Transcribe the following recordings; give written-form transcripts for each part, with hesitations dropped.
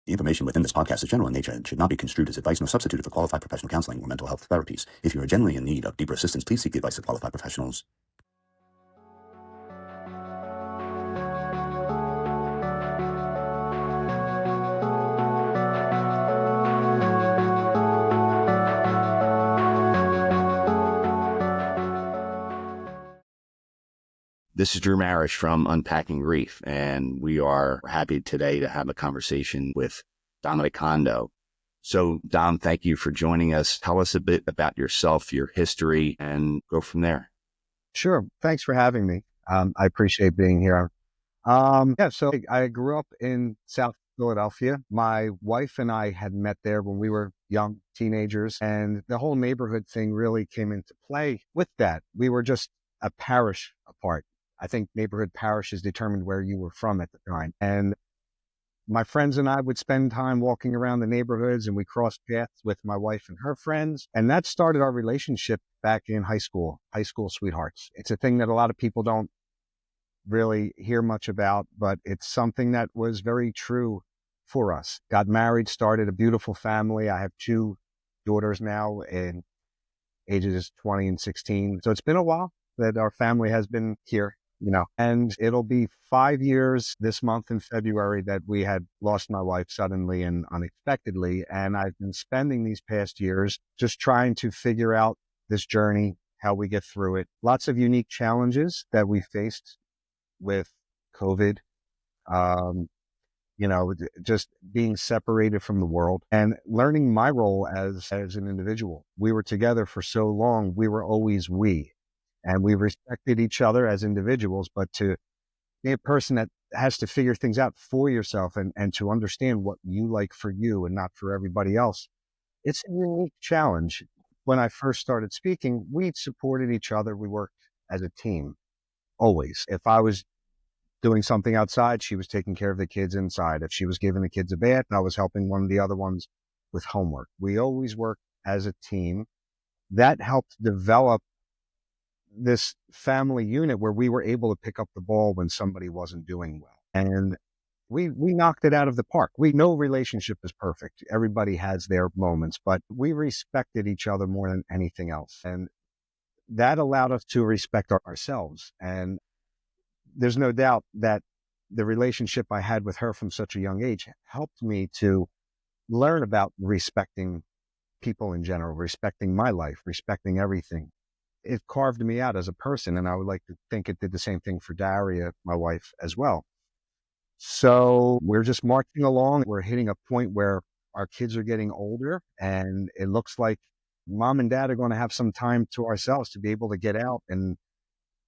The information within this podcast is general in nature and should not be construed as advice nor substituted for qualified professional counseling or mental health therapies. If you are genuinely in need of deeper assistance, please seek the advice of qualified professionals. This is Drew Marish from Unpacking Grief, and we are happy today to have a conversation with Dominic Condo. So, Dom, thank you for joining us. Tell us a bit about yourself, your history, and go from there. Sure. Thanks for having me. I appreciate being here. So I grew up in South Philadelphia. My wife and I had met there when we were young teenagers, and the whole neighborhood thing really came into play with that. We were just a parish apart. I think neighborhood parishes determined where you were from at the time. And my friends and I would spend time walking around the neighborhoods, and we crossed paths with my wife and her friends. And that started our relationship back in high school sweethearts. It's a thing that a lot of people don't really hear much about, but it's something that was very true for us. Got married, started a beautiful family. I have two daughters now in ages 20 and 16. So it's been a while that our family has been here, and it'll be 5 years this month in February that we had lost my wife suddenly and unexpectedly. And I've been spending these past years just trying to figure out this journey, how we get through it. Lots of unique challenges that we faced with COVID, just being separated from the world and learning my role as an individual. We were together for so long. We were always we, and we respected each other as individuals, but to be a person that has to figure things out for yourself and to understand what you like for you and not for everybody else. It's a unique challenge. When I first started speaking, we supported each other. We worked as a team. Always. If I was doing something outside, she was taking care of the kids inside. If she was giving the kids a bath, I was helping one of the other ones with homework. We always worked as a team. That helped develop this family unit where we were able to pick up the ball when somebody wasn't doing well. And we knocked it out of the park. No relationship is perfect. Everybody has their moments, but we respected each other more than anything else. And that allowed us to respect ourselves. And there's no doubt that the relationship I had with her from such a young age helped me to learn about respecting people in general, respecting my life, respecting everything. It carved me out as a person, and I would like to think it did the same thing for Daria, my wife, as well. So we're just marching along. We're hitting a point where our kids are getting older, and it looks like mom and dad are going to have some time to ourselves to be able to get out and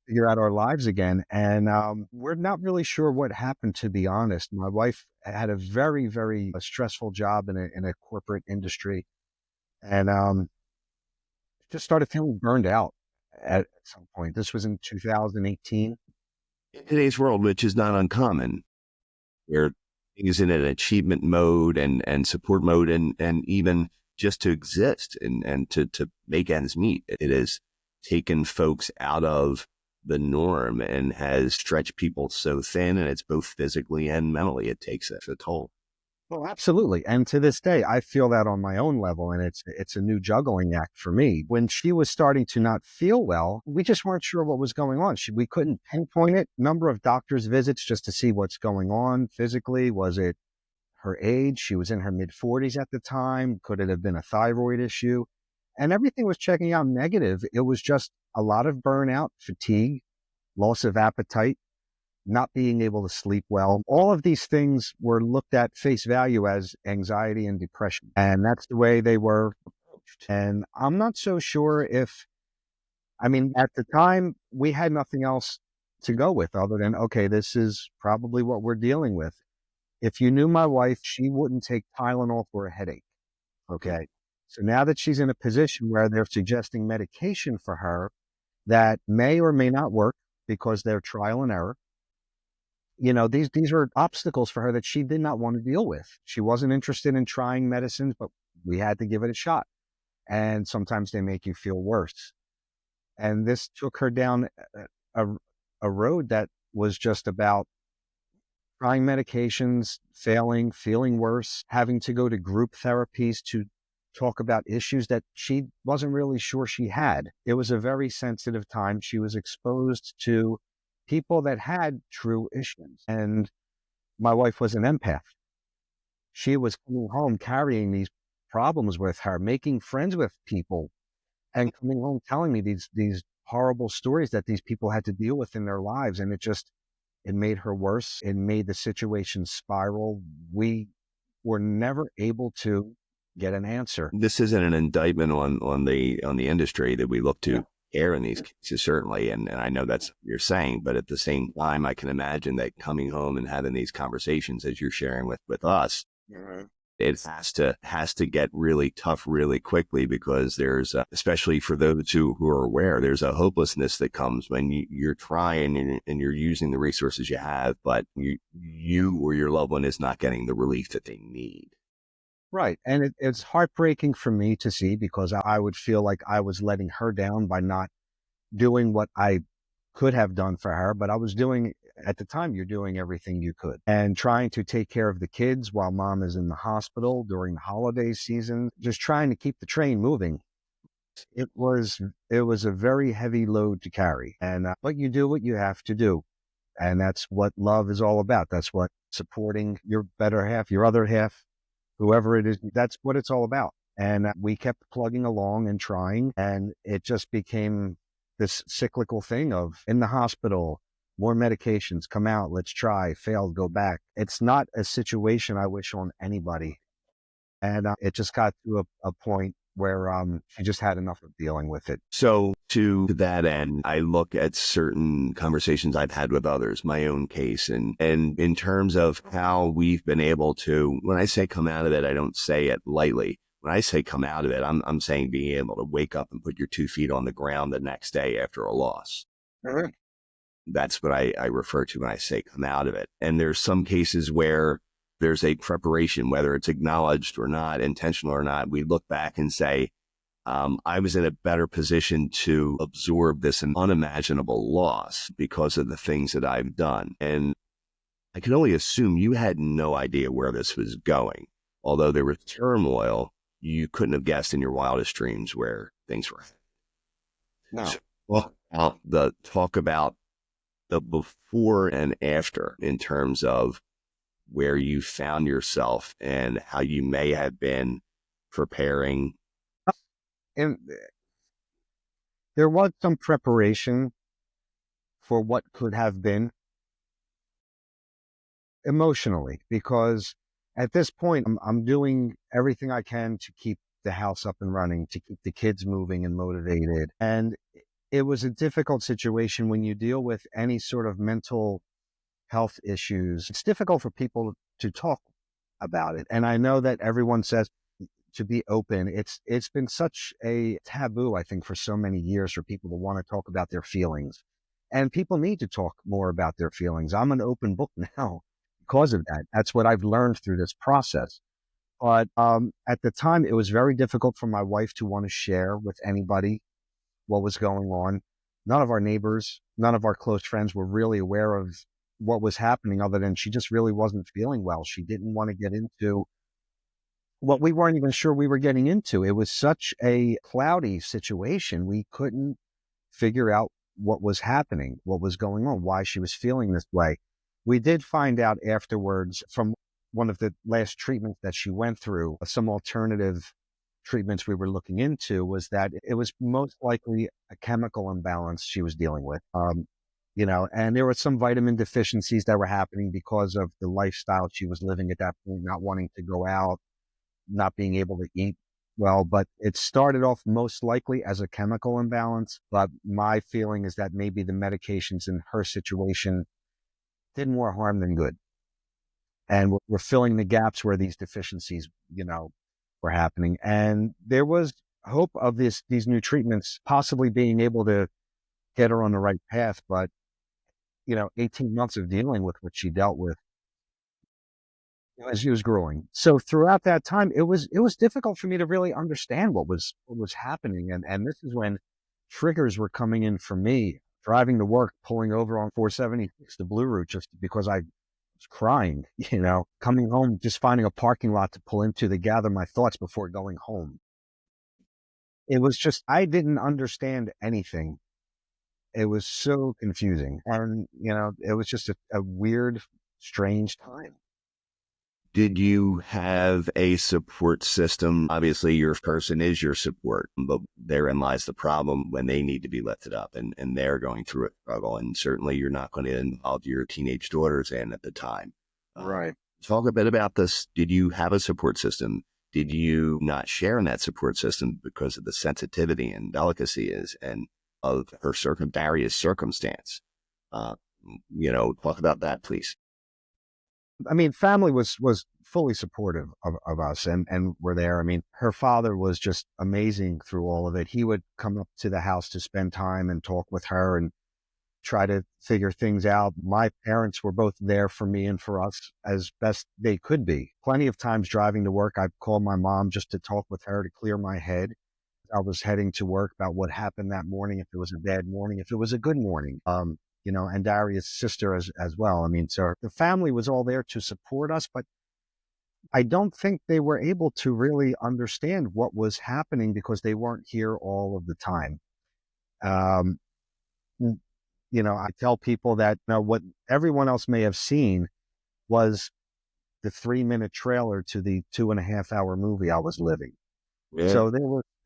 figure out our lives again. And we're not really sure what happened, to be honest. My wife had a very, very stressful job in a corporate industry, and just started feeling burned out at some point. This was in 2018. In today's world, which is not uncommon, where things in an achievement mode and support mode and even just to exist and to make ends meet, it has taken folks out of the norm and has stretched people so thin, and it's both physically and mentally, it takes a toll. Well, absolutely. And to this day, I feel that on my own level, and it's a new juggling act for me. When she was starting to not feel well, we just weren't sure what was going on. We couldn't pinpoint it. Number of doctor's visits just to see what's going on physically. Was it her age? She was in her mid-40s at the time. Could it have been a thyroid issue? And everything was checking out negative. It was just a lot of burnout, fatigue, loss of appetite, not being able to sleep well. All of these things were looked at face value as anxiety and depression. And that's the way they were approached. And I'm not so sure at the time, we had nothing else to go with other than, okay, this is probably what we're dealing with. If you knew my wife, she wouldn't take Tylenol for a headache. Okay. So now that she's in a position where they're suggesting medication for her that may or may not work because they're trial and error, these are obstacles for her that she did not want to deal with. She wasn't interested in trying medicines, but we had to give it a shot. And sometimes they make you feel worse. And this took her down a road that was just about trying medications, failing, feeling worse, having to go to group therapies to talk about issues that she wasn't really sure she had. It was a very sensitive time. She was exposed to people that had true issues. And my wife was an empath. She was coming home carrying these problems with her, making friends with people, and coming home telling me these horrible stories that these people had to deal with in their lives. And it made her worse. It made the situation spiral. We were never able to get an answer. This isn't an indictment on the industry that we look to err in these cases, certainly. And I know that's what you're saying, but at the same time, I can imagine that coming home and having these conversations as you're sharing with us, it has to get really tough really quickly, because there's especially for those who are aware, there's a hopelessness that comes when you're trying and you're using the resources you have, but you or your loved one is not getting the relief that they need. Right. And it's heartbreaking for me to see, because I would feel like I was letting her down by not doing what I could have done for her. But I was doing, at the time, you're doing everything you could and trying to take care of the kids while mom is in the hospital during the holiday season, just trying to keep the train moving. It was a very heavy load to carry. And but you do what you have to do. And that's what love is all about. That's what supporting your better half, your other half, whoever it is, that's what it's all about. And we kept plugging along and trying, and it just became this cyclical thing of in the hospital, more medications, come out, let's try, failed, go back. It's not a situation I wish on anybody. And it just got to a point where she just had enough of dealing with it. So to that end, I look at certain conversations I've had with others, my own case, and in terms of how we've been able to, when I say come out of it, I don't say it lightly. When I say come out of it, I'm saying being able to wake up and put your 2 feet on the ground the next day after a loss. Mhm. That's what I refer to when I say come out of it. And there's some cases where there's a preparation, whether it's acknowledged or not, intentional or not. We look back and say, I was in a better position to absorb this unimaginable loss because of the things that I've done. And I can only assume you had no idea where this was going. Although there was turmoil, you couldn't have guessed in your wildest dreams where things were. No. So, well, the talk about the before and after in terms of where you found yourself and how you may have been preparing. And there was some preparation for what could have been emotionally, because at this point, I'm doing everything I can to keep the house up and running, to keep the kids moving and motivated. And it was a difficult situation when you deal with any sort of mental health issues. It's difficult for people to talk about it. And I know that everyone says to be open. It's been such a taboo, I think, for so many years for people to want to talk about their feelings. And people need to talk more about their feelings. I'm an open book now because of that. That's what I've learned through this process. But at the time, it was very difficult for my wife to want to share with anybody what was going on. None of our neighbors, none of our close friends were really aware of what was happening, other than she just really wasn't feeling well. She didn't want to get into what we weren't even sure we were getting into. It was such a cloudy situation. We couldn't figure out what was happening, what was going on, why she was feeling this way. We did find out afterwards from one of the last treatments that she went through, some alternative treatments we were looking into, was that it was most likely a chemical imbalance she was dealing with. And there were some vitamin deficiencies that were happening because of the lifestyle she was living at that point, not wanting to go out, not being able to eat well. But it started off most likely as a chemical imbalance. But my feeling is that maybe the medications in her situation did more harm than good. And we're filling the gaps where these deficiencies, were happening. And there was hope of these new treatments possibly being able to get her on the right path. But, 18 months of dealing with what she dealt with as she was growing. So throughout that time, it was difficult for me to really understand what was happening. And this is when triggers were coming in for me, driving to work, pulling over on 476, the Blue Route, just because I was crying, coming home, just finding a parking lot to pull into to gather my thoughts before going home. It was just, I didn't understand anything. It was so confusing. And, it was just a weird, strange time. Did you have a support system? Obviously, your person is your support, but therein lies the problem when they need to be lifted up and they're going through a struggle. And certainly you're not going to involve your teenage daughters in at the time. Right. Talk a bit about this. Did you have a support system? Did you not share in that support system because of the sensitivity and delicacy and of Daria's circumstance? Talk about that, please. I mean, family was fully supportive of us and were there. I mean, her father was just amazing through all of it. He would come up to the house to spend time and talk with her and try to figure things out. My parents were both there for me and for us as best they could be. Plenty of times driving to work, I'd call my mom just to talk with her to clear my head. I was heading to work about what happened that morning, if it was a bad morning, if it was a good morning. And Daria's sister as well. I mean, so the family was all there to support us, but I don't think they were able to really understand what was happening because they weren't here all of the time. I tell people that what everyone else may have seen was the 3-minute trailer to the 2.5-hour movie I was living. Yeah. So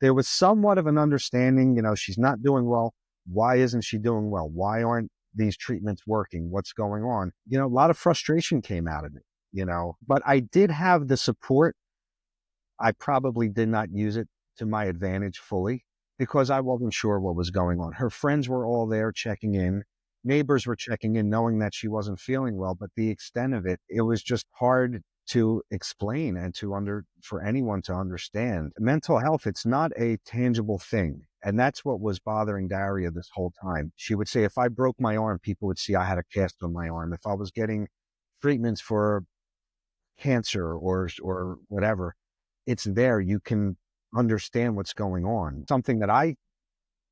there was somewhat of an understanding, she's not doing well. Why isn't she doing well? Why aren't these treatments working? What's going on? A lot of frustration came out of it, but I did have the support. I probably did not use it to my advantage fully because I wasn't sure what was going on. Her friends were all there checking in. Neighbors were checking in, knowing that she wasn't feeling well, but the extent of it, it was just hard to explain and for anyone to understand. Mental health, it's not a tangible thing. And that's what was bothering Daria this whole time. She would say, if I broke my arm, people would see I had a cast on my arm. If I was getting treatments for cancer or whatever, it's there. You can understand what's going on. Something that I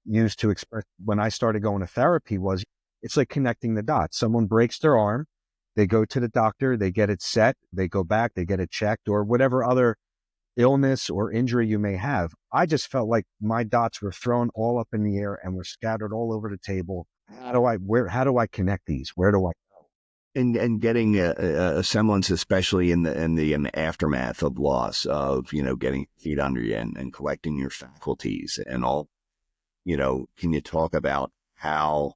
used to express when I started going to therapy was, it's like connecting the dots. Someone breaks their arm, they go to the doctor, they get it set, they go back, they get it checked, or whatever other illness or injury you may have. I just felt like my dots were thrown all up in the air and were scattered all over the table. How do I connect these? Where do I go? And getting a semblance, especially in the aftermath of loss, of getting feet under you and collecting your faculties and all. Can you talk about how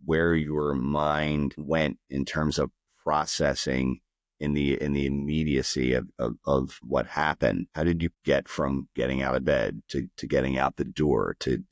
where your mind went in terms of processing in the immediacy of what happened? How did you get from getting out of bed to getting out the door to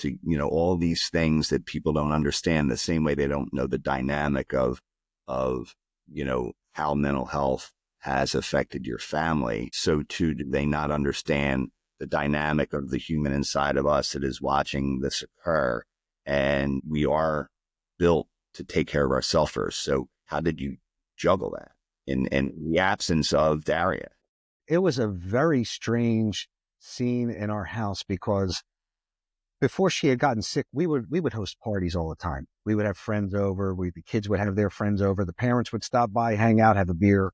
all these things that people don't understand, the same way they don't know the dynamic of how mental health has affected your family. So too, do they not understand the dynamic of the human inside of us that is watching this occur? And we are built to take care of ourselves first. So how did you juggle that in the absence of Daria? It was a very strange scene in our house because before she had gotten sick, we would host parties all the time. We would have friends over. The kids would have their friends over. The parents would stop by, hang out, have a beer.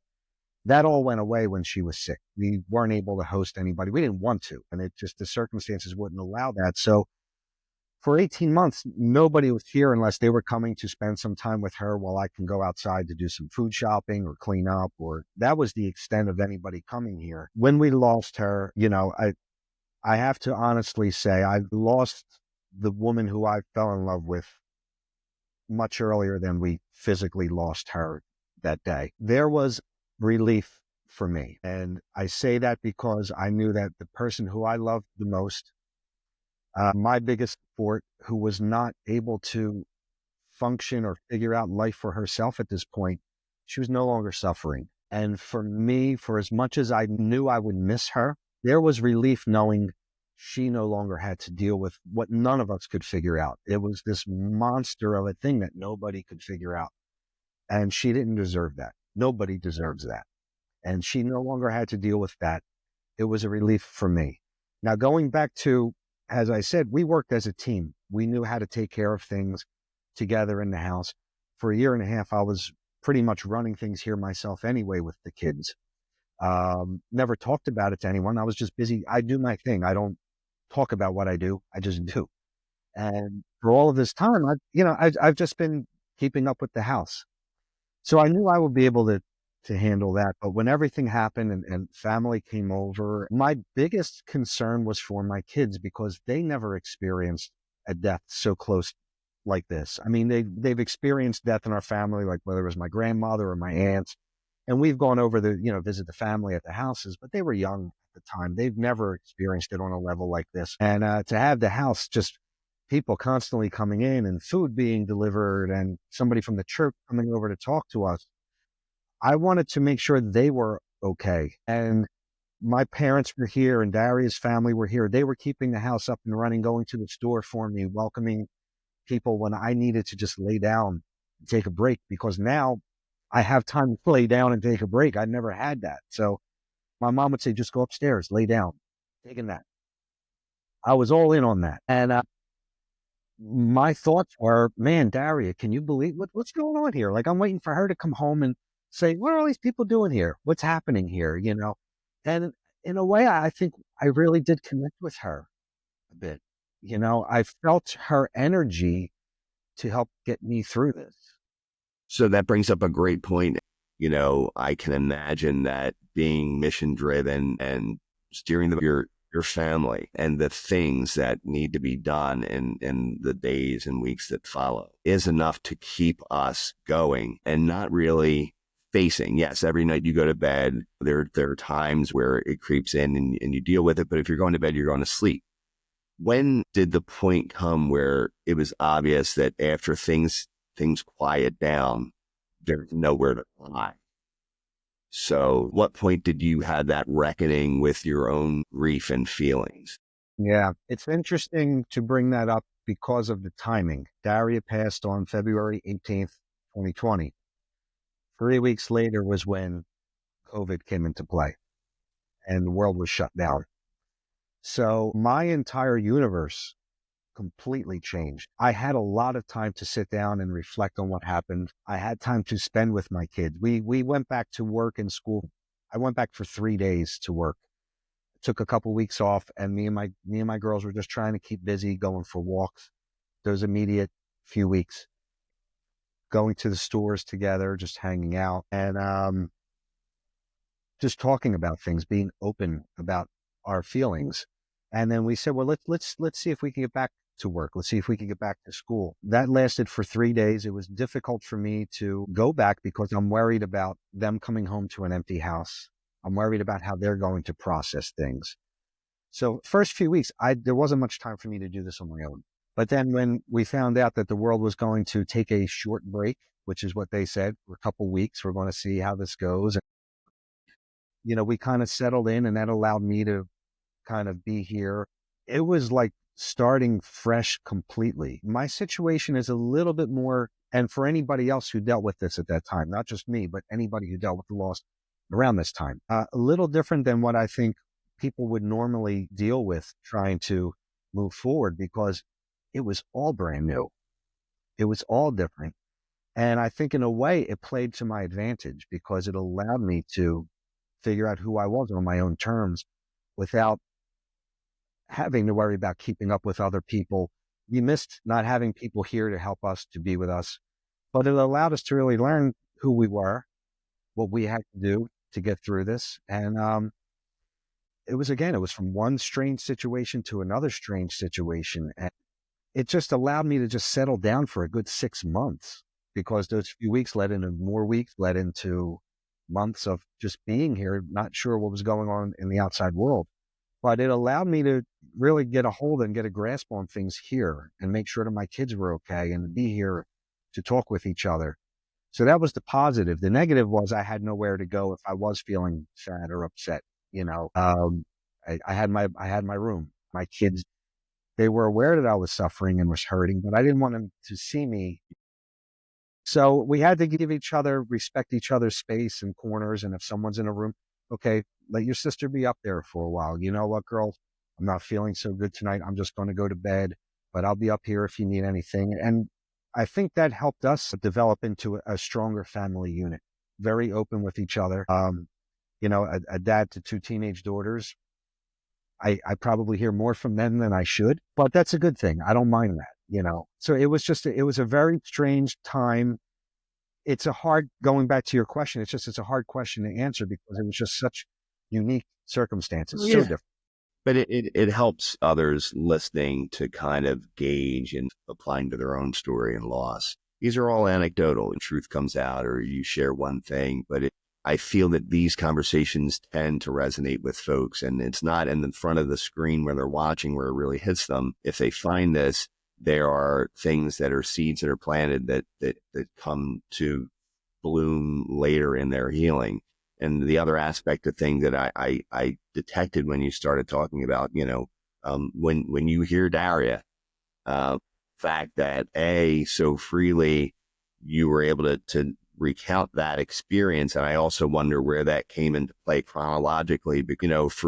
That all went away when she was sick. We weren't able to host anybody. We didn't want to, and the circumstances wouldn't allow that. So for 18 months, nobody was here unless they were coming to spend some time with her while I can go outside to do some food shopping or clean up, or that was the extent of anybody coming here. When we lost her, I have to honestly say I lost the woman who I fell in love with much earlier than we physically lost her that day. There was relief for me. And I say that because I knew that the person who I loved the most, my biggest support, who was not able to function or figure out life for herself at this point, she was no longer suffering. And for me, for as much as I knew I would miss her, there was relief knowing she no longer had to deal with what none of us could figure out. It was this monster of a thing that nobody could figure out. And she didn't deserve that. Nobody deserves that. And she no longer had to deal with that. It was a relief for me. Now, going back to, as I said, we worked as a team. We knew how to take care of things together in the house. For a year and a half, I was pretty much running things here myself anyway with the kids. Never talked about it to anyone. I was just busy. I do my thing. I don't talk about what I do. I just do. And for all of this time, I've just been keeping up with the house. So I knew I would be able to handle that. But when everything happened and family came over, my biggest concern was for my kids because they never experienced a death so close like this. I mean, they've experienced death in our family, like whether it was my grandmother or my aunts, and we've gone over visit the family at the houses, but they were young at the time. They've never experienced it on a level like this. And to have the house just people constantly coming in and food being delivered and somebody from the church coming over to talk to us, I wanted to make sure they were okay. And my parents were here and Daria's family were here. They were keeping the house up and running, going to the store for me, welcoming people when I needed to just lay down and take a break, because now I have time to lay down and take a break. I never had that. So my mom would say, just go upstairs, lay down, take a nap. I was all in on that. And my thoughts were, man, Daria, can you believe what's going on here? Like, I'm waiting for her to come home and say, what are all these people doing here? What's happening here? And in a way, I think I really did connect with her a bit. I felt her energy to help get me through this. So that brings up a great point. I can imagine that being mission driven and steering your family and the things that need to be done in the days and weeks that follow is enough to keep us going and not really facing. Yes, every night you go to bed, there are times where it creeps in and you deal with it. But if you're going to bed, you're going to sleep. When did the point come where it was obvious that after things quiet down, there's nowhere to fly? So what point did you have that reckoning with your own grief and feelings? Yeah, it's interesting to bring that up because of the timing. Daria passed on February 18th, 2020. 3 weeks later was when COVID came into play and the world was shut down. So my entire universe completely changed. I had a lot of time to sit down and reflect on what happened. I had time to spend with my kids. We went back to work and school. I went back for 3 days to work. Took a couple weeks off, and me and my girls were just trying to keep busy, going for walks. Those immediate few weeks, going to the stores together, just hanging out, and just talking about things, being open about our feelings. And then we said, well, let's see if we can get back to work. Let's see if we can get back to school. That lasted for 3 days. It was difficult for me to go back because I'm worried about them coming home to an empty house. I'm worried about how they're going to process things. So first few weeks, there wasn't much time for me to do this on my own. But then when we found out that the world was going to take a short break, which is what they said, for a couple of weeks, we're going to see how this goes. And, we kind of settled in, and that allowed me to kind of be here. It was like starting fresh completely. My situation is a little bit more, and for anybody else who dealt with this at that time, not just me, but anybody who dealt with the loss around this time, a little different than what I think people would normally deal with trying to move forward, because it was all brand new. It was all different. And I think in a way it played to my advantage because it allowed me to figure out who I was on my own terms without having to worry about keeping up with other people. We missed not having people here to help us, to be with us, but it allowed us to really learn who we were, what we had to do to get through this. And it was from one strange situation to another strange situation. And it just allowed me to just settle down for a good 6 months, because those few weeks led into more weeks, led into months of just being here, not sure what was going on in the outside world. But it allowed me to really get a hold and get a grasp on things here and make sure that my kids were okay and be here to talk with each other. So that was the positive. The negative was I had nowhere to go if I was feeling sad or upset. I had my room. My kids, they were aware that I was suffering and was hurting, but I didn't want them to see me. So we had to respect each other's space and corners. And if someone's in a room, okay, let your sister be up there for a while. You know what, girl? I'm not feeling so good tonight. I'm just going to go to bed, but I'll be up here if you need anything. And I think that helped us develop into a stronger family unit, very open with each other. A dad to two teenage daughters. I probably hear more from them than I should, but that's a good thing. I don't mind that. So it was a very strange time. It's a hard, going back to your question, it's a hard question to answer because it was just such unique circumstances, so different. But it helps others listening to kind of gauge and applying to their own story and loss. These are all anecdotal and truth comes out, or you share one thing, but I feel that these conversations tend to resonate with folks, and it's not in the front of the screen where they're watching where it really hits them. If they find this, there are things that are seeds that are planted that come to bloom later in their healing. And the other aspect of thing that I detected when you started talking about, when you hear Daria, fact that so freely you were able to recount that experience. And I also wonder where that came into play chronologically, because,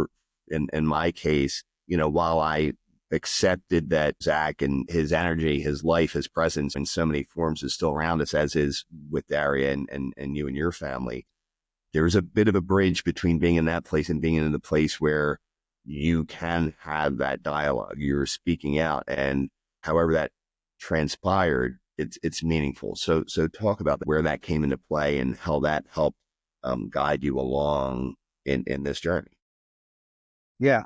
in my case, while I accepted that Zach and his energy, his life, his presence in so many forms is still around us, as is with Daria and you and your family, there's a bit of a bridge between being in that place and being in the place where you can have that dialogue. You're speaking out, and however that transpired, it's meaningful. So talk about where that came into play and how that helped guide you along in this journey. Yeah.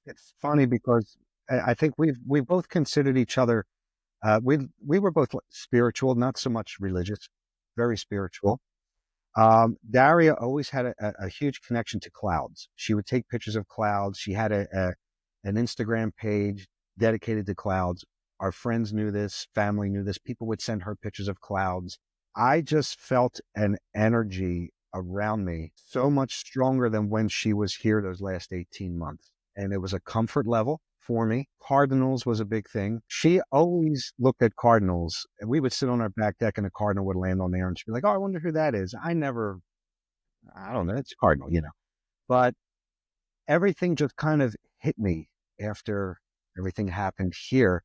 It's funny because I think we both considered each other. We were both spiritual, not so much religious, very spiritual. Daria always had a huge connection to clouds. She would take pictures of clouds. She had an Instagram page dedicated to clouds. Our friends knew this, family knew this. People would send her pictures of clouds. I just felt an energy around me so much stronger than when she was here those last 18 months. And it was a comfort level for me. Cardinals was a big thing. She always looked at cardinals, and we would sit on our back deck and a cardinal would land on there and she'd be like, "Oh, I wonder who that is." I don't know. It's a cardinal. But everything just kind of hit me after everything happened here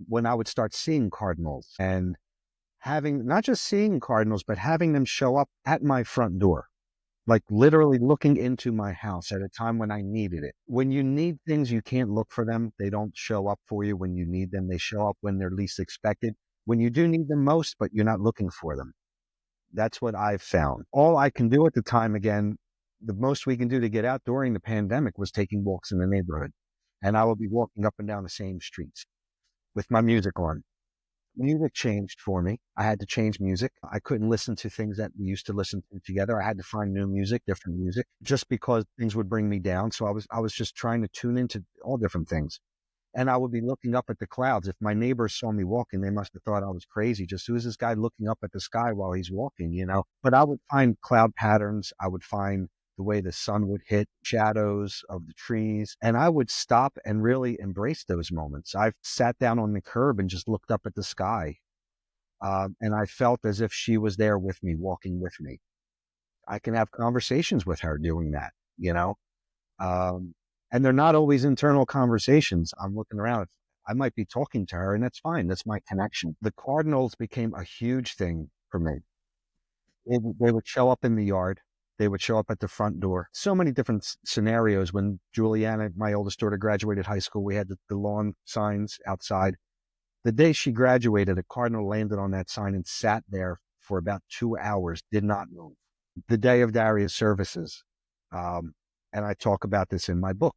when I would start seeing cardinals and having, not just seeing cardinals, but having them show up at my front door, like literally looking into my house at a time when I needed it. When you need things, you can't look for them. They don't show up for you when you need them. They show up when they're least expected, when you do need them most, but you're not looking for them. That's what I've found. All I can do at the time, again, the most we can do to get out during the pandemic was taking walks in the neighborhood. And I would be walking up and down the same streets with my music on. Music changed for me. I had to change music. I couldn't listen to things that we used to listen to together. I had to find new music, different music, just because things would bring me down. So I was just trying to tune into all different things. And I would be looking up at the clouds. If my neighbors saw me walking, they must have thought I was crazy. Just who is this guy looking up at the sky while he's walking, But I would find cloud patterns. I would find the way the sun would hit shadows of the trees. And I would stop and really embrace those moments. I've sat down on the curb and just looked up at the sky. And I felt as if she was there with me, walking with me. I can have conversations with her doing that. And they're not always internal conversations. I'm looking around. I might be talking to her, and that's fine. That's my connection. The cardinals became a huge thing for me. They would show up in the yard. They would show up at the front door. So many different scenarios. When Juliana, my oldest daughter, graduated high school, we had the lawn signs outside. The day she graduated, a cardinal landed on that sign and sat there for about 2 hours, did not move. The day of Daria's services, and I talk about this in my book.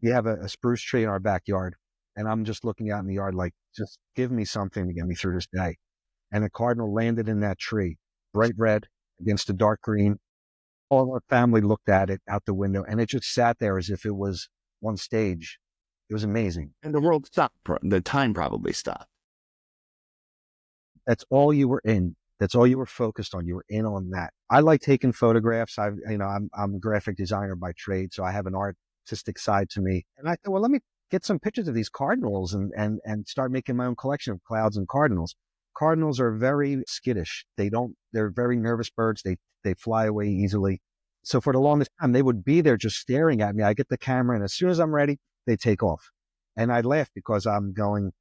We have a spruce tree in our backyard, and I'm just looking out in the yard like, just give me something to get me through this day. And a cardinal landed in that tree, bright red against a dark green. All of our family looked at it out the window, and it just sat there as if it was on stage. It was amazing. And the world stopped. The time probably stopped. That's all you were in. That's all you were focused on. You were in on that. I like taking photographs. I'm a graphic designer by trade, so I have an artistic side to me. And I thought, well, let me get some pictures of these cardinals and start making my own collection of clouds and cardinals. Cardinals are very skittish. They're very nervous birds. They fly away easily. So for the longest time, they would be there just staring at me. I get the camera, and as soon as I'm ready, they take off. And I laugh because I'm going,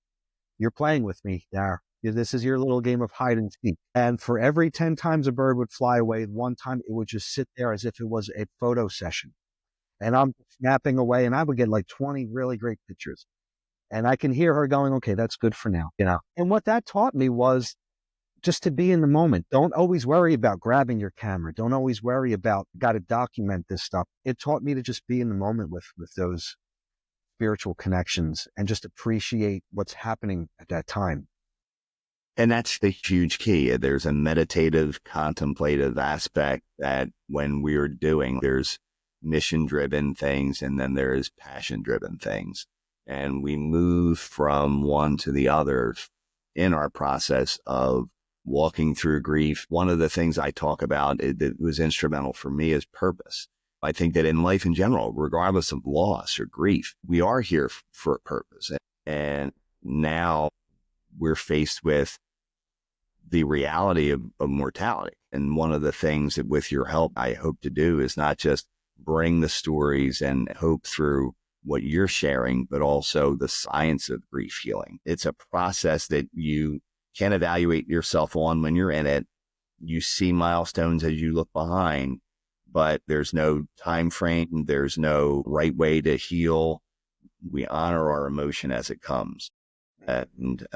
You're playing with me, Dar. This is your little game of hide and seek. And for every 10 times a bird would fly away, one time it would just sit there as if it was a photo session. And I'm snapping away, and I would get like 20 really great pictures. And I can hear her going, okay, that's good for now, you know. And what that taught me was just to be in the moment. Don't always worry about grabbing your camera. Don't always worry about, got to document this stuff. It taught me to just be in the moment with those spiritual connections and just appreciate what's happening at that time. And that's the huge key. There's a meditative, contemplative aspect that when we're doing, there's mission-driven things, and then there's passion-driven things. And we move from one to the other in our process of walking through grief. One of the things I talk about that was instrumental for me is purpose. I think that in life in general, regardless of loss or grief, we are here for a purpose. And now we're faced with the reality of mortality. And one of the things that with your help, I hope to do is not just bring the stories and hope through what you're sharing, but also the science of grief healing. It's a process that you can evaluate yourself on when you're in it. You see milestones as you look behind, but there's no time frame. There's no right way to heal. We honor our emotion as it comes. And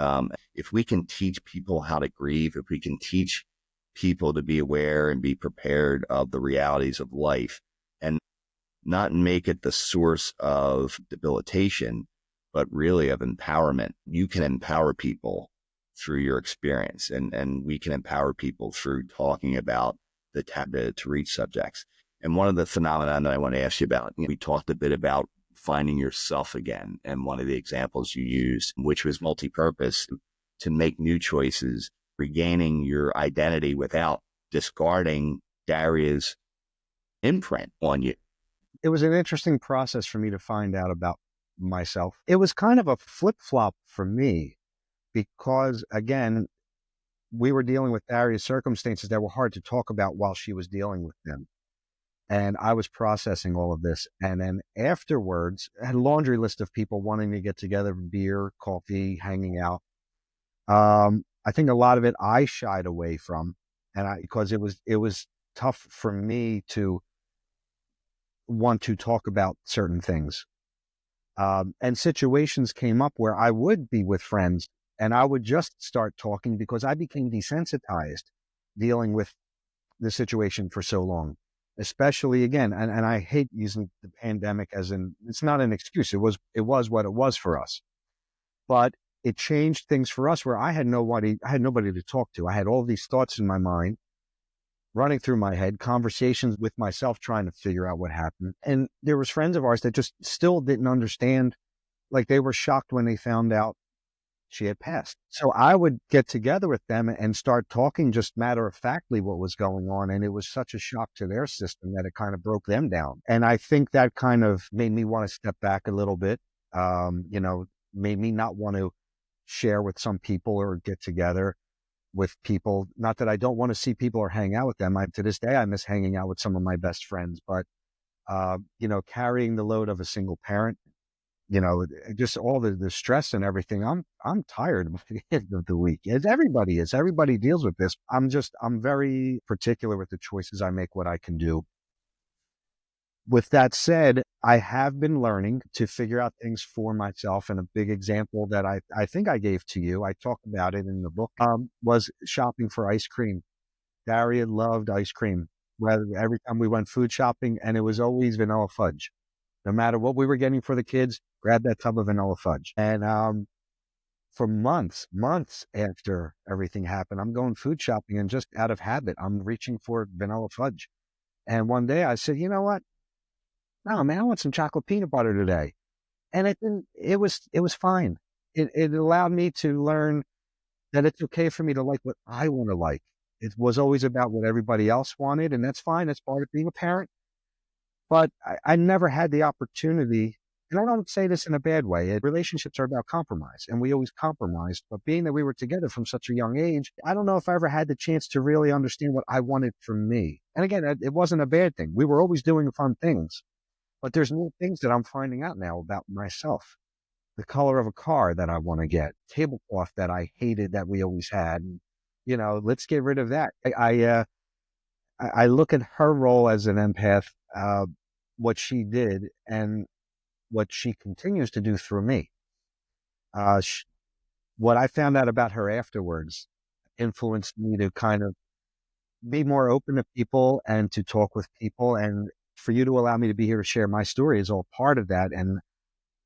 if we can teach people how to grieve, if we can teach people to be aware and be prepared of the realities of life and not make it the source of debilitation, but really of empowerment, you can empower people through your experience. And we can empower people through talking about the taboo to reach subjects. And one of the phenomena that I want to ask you about, we talked a bit about finding yourself again. And one of the examples you used, which was multi-purpose, to make new choices, regaining your identity without discarding Daria's imprint on you. It was an interesting process for me to find out about myself. It was kind of a flip-flop for me because, again, we were dealing with Daria's circumstances that were hard to talk about while she was dealing with them. And I was processing all of this. And then afterwards, I had a laundry list of people wanting to get together, beer, coffee, hanging out. I think a lot of it I shied away from, because it was tough for me to want to talk about certain things. And situations came up where I would be with friends and I would just start talking because I became desensitized dealing with the situation for so long. Especially again, and I hate using the pandemic as it's not an excuse. It was what it was for us, but it changed things for us where I had nobody to talk to. I had all these thoughts in my mind running through my head, conversations with myself, trying to figure out what happened. And there was friends of ours that just still didn't understand. Like they were shocked when they found out she had passed. So I would get together with them and start talking just matter of factly what was going on. And it was such a shock to their system that it kind of broke them down. And I think that kind of made me want to step back a little bit, made me not want to share with some people or get together with people. Not that I don't want to see people or hang out with them. To this day, I miss hanging out with some of my best friends, but, carrying the load of a single parent, just all the stress and everything. I'm tired by the end of the week, as everybody is. Everybody deals with this. I'm very particular with the choices I make, what I can do. With that said, I have been learning to figure out things for myself. And a big example that I think I gave to you, I talk about it in the book, was shopping for ice cream. Daria loved ice cream. Every time we went food shopping, and it was always vanilla fudge. No matter what we were getting for the kids, grab that tub of vanilla fudge. And for months after everything happened, I'm going food shopping, and just out of habit, I'm reaching for vanilla fudge. And one day I said, you know what? No, man, I want some chocolate peanut butter today. And it was fine. It allowed me to learn that it's okay for me to like what I want to like. It was always about what everybody else wanted, and that's fine. That's part of being a parent. But I never had the opportunity, and I don't say this in a bad way. Relationships are about compromise, and we always compromised. But being that we were together from such a young age, I don't know if I ever had the chance to really understand what I wanted from me. And again, it wasn't a bad thing. We were always doing fun things. But there's new things that I'm finding out now about myself. the color of a car that I want to get, tablecloth that I hated that we always had. And, let's get rid of that. I look at her role as an empath, what she did and what she continues to do through me. What I found out about her afterwards influenced me to kind of be more open to people and to talk with people. And for you to allow me to be here to share my story is all part of that. And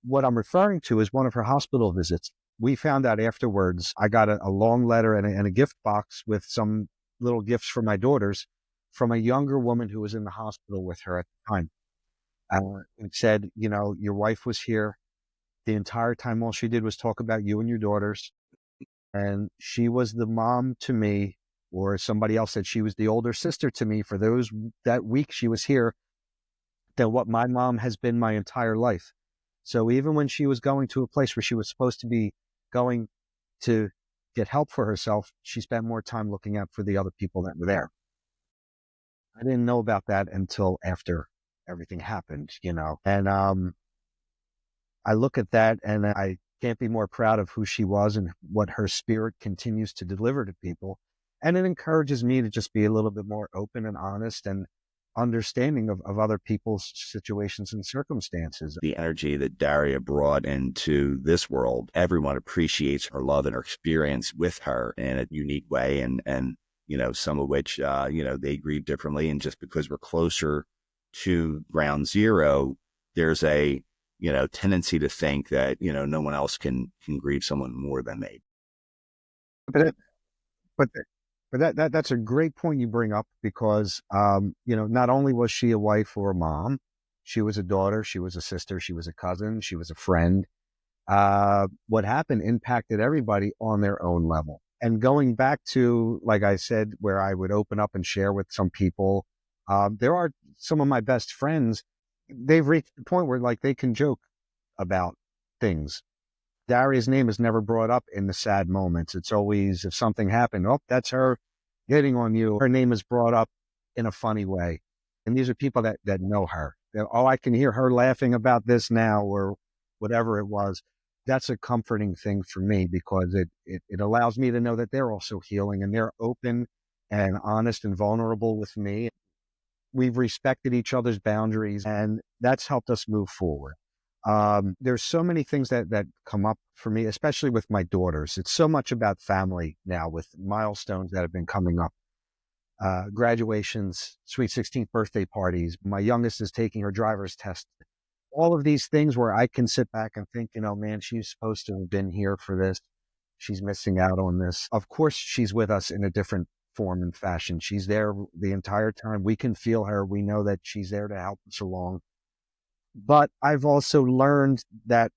what I'm referring to is one of her hospital visits. We found out afterwards, I got a long letter and a gift box with some little gifts for my daughters from a younger woman who was in the hospital with her at the time. It said, your wife was here the entire time. All she did was talk about you and your daughters. And she was the mom to me, or somebody else said she was the older sister to me for that week she was here, than what my mom has been my entire life. So even when she was going to a place where she was supposed to be going to get help for herself, she spent more time looking out for the other people that were there. I didn't know about that until after everything happened, And I look at that and I can't be more proud of who she was and what her spirit continues to deliver to people. And it encourages me to just be a little bit more open and honest and understanding of other people's situations and circumstances. The energy that Daria brought into this world, everyone appreciates her love and her experience with her in a unique way. And some of which, they grieve differently. And just because we're closer to ground zero, there's a, tendency to think that, no one else can grieve someone more than me. But but that's a great point you bring up because, not only was she a wife or a mom, she was a daughter, she was a sister, she was a cousin, she was a friend. What happened impacted everybody on their own level. And going back to, like I said, where I would open up and share with some people, there are some of my best friends, they've reached the point where like they can joke about things. Daria's name is never brought up in the sad moments. It's always, if something happened, oh, that's her hitting on you. Her name is brought up in a funny way. And these are people that know her. Oh, I can hear her laughing about this now, or whatever it was. That's a comforting thing for me because it allows me to know that they're also healing and they're open and honest and vulnerable with me. We've respected each other's boundaries and that's helped us move forward. There's so many things that come up for me, especially with my daughters. It's so much about family now with milestones that have been coming up. Graduations, sweet 16th birthday parties. My youngest is taking her driver's test. All of these things where I can sit back and think, man, she's supposed to have been here for this. She's missing out on this. Of course, she's with us in a different form and fashion. She's there the entire time. We can feel her. We know that she's there to help us along. But I've also learned that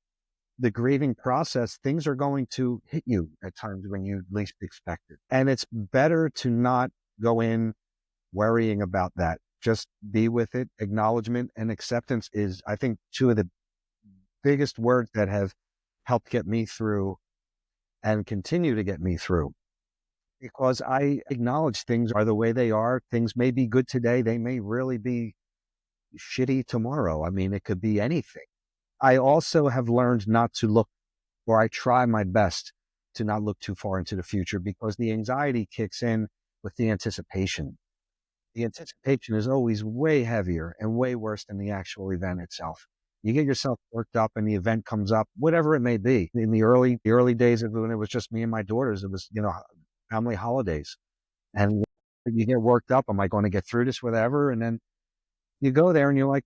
the grieving process, things are going to hit you at times when you least expect it. And it's better to not go in worrying about that. Just be with it. Acknowledgement and acceptance is, I think, two of the biggest words that have helped get me through and continue to get me through. Because I acknowledge things are the way they are. Things may be good today. They may really be shitty tomorrow. I mean, it could be anything. I also have learned not to look, or I try my best to not look too far into the future because the anxiety kicks in with the anticipation. The anticipation is always way heavier and way worse than the actual event itself. You get yourself worked up and the event comes up, whatever it may be. In the early days of when it was just me and my daughters, it was, family holidays. And you get worked up. Am I going to get through this, whatever? And then you go there and you're like,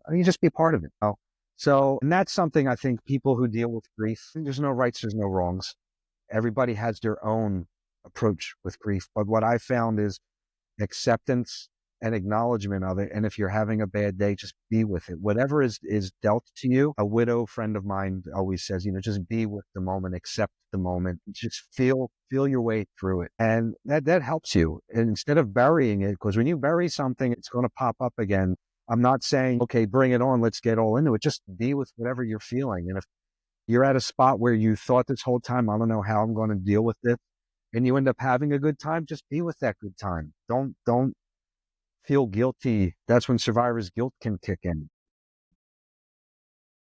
oh, you just be part of it. Oh. So, and that's something I think people who deal with grief, there's no rights, there's no wrongs. Everybody has their own approach with grief. But what I found is acceptance and acknowledgement of it. And if you're having a bad day, just be with it. Whatever is dealt to you. A widow friend of mine always says, just be with the moment, accept the moment, just feel your way through it. And that helps you. And instead of burying it, because when you bury something, it's going to pop up again. I'm not saying, okay, bring it on, let's get all into it. Just be with whatever you're feeling. And if you're at a spot where you thought this whole time, I don't know how I'm going to deal with this, and you end up having a good time, just be with that good time. Don't feel guilty. That's when survivor's guilt can kick in.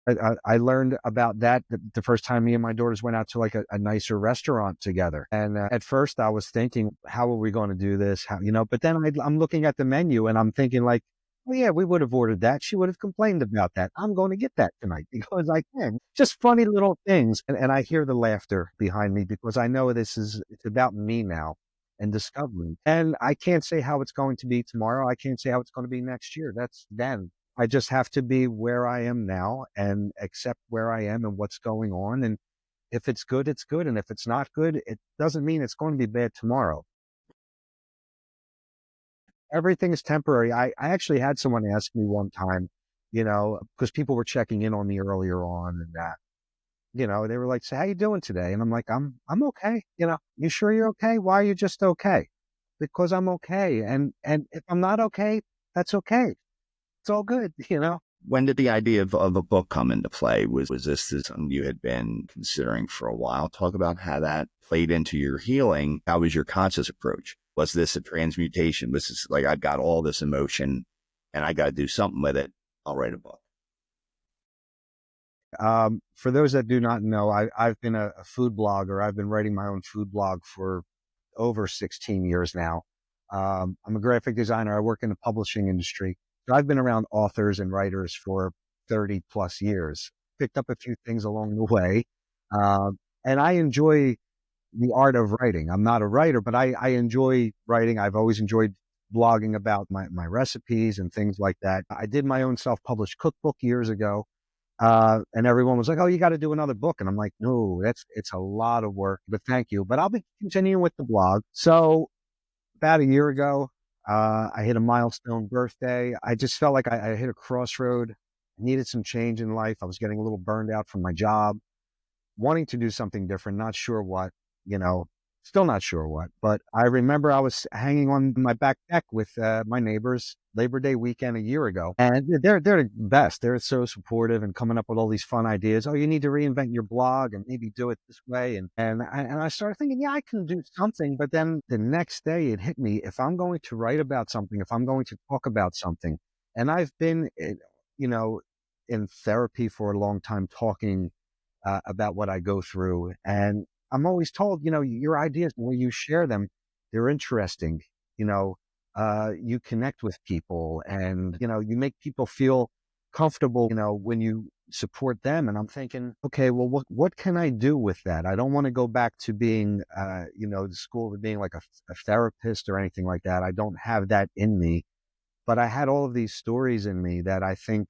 I learned about that the first time me and my daughters went out to like a nicer restaurant together. And at first I was thinking, how are we going to do this? How, but then I'm looking at the menu and I'm thinking like, oh yeah, we would have ordered that. She would have complained about that. I'm going to get that tonight because I can. Just funny little things. And I hear the laughter behind me because I know it's about me now and discovering. And I can't say how it's going to be tomorrow. I can't say how it's going to be next year. That's then. I just have to be where I am now and accept where I am and what's going on. And if it's good, it's good. And if it's not good, it doesn't mean it's going to be bad tomorrow. Everything is temporary. I actually had someone ask me one time, because people were checking in on me earlier on and that, they were like, so how you doing today? And I'm like, I'm okay. You sure you're okay? Why are you just okay? Because I'm okay. And if I'm not okay, that's okay. It's all good, When did the idea of a book come into play? Was this something you had been considering for a while? Talk about how that played into your healing. How was your conscious approach? Was this a transmutation? Was this like, I've got all this emotion and I got to do something with it? I'll write a book. For those that do not know, I've been a food blogger. I've been writing my own food blog for over 16 years now. I'm a graphic designer. I work in the publishing industry. So I've been around authors and writers for 30 plus years, picked up a few things along the way. And I enjoy the art of writing. I'm not a writer, but I enjoy writing. I've always enjoyed blogging about my recipes and things like that. I did my own self-published cookbook years ago. And everyone was like, oh, you got to do another book. And I'm like, no, it's a lot of work, but thank you. But I'll be continuing with the blog. So about a year ago, I hit a milestone birthday. I just felt like I hit a crossroad. I needed some change in life. I was getting a little burned out from my job, wanting to do something different, not sure what, still not sure what. But I remember I was hanging on my back deck with my neighbors Labor Day weekend a year ago. And they're the best. They're so supportive and coming up with all these fun ideas. Oh, you need to reinvent your blog and maybe do it this way. And I started thinking, yeah, I can do something. But then the next day it hit me. If I'm going to write about something, if I'm going to talk about something, and I've been, in therapy for a long time talking about what I go through. And I'm always told, your ideas, when you share them, they're interesting. You connect with people and, you make people feel comfortable, when you support them. And I'm thinking, okay, well, what can I do with that? I don't want to go back to being, the school of being like a therapist or anything like that. I don't have that in me, but I had all of these stories in me that I think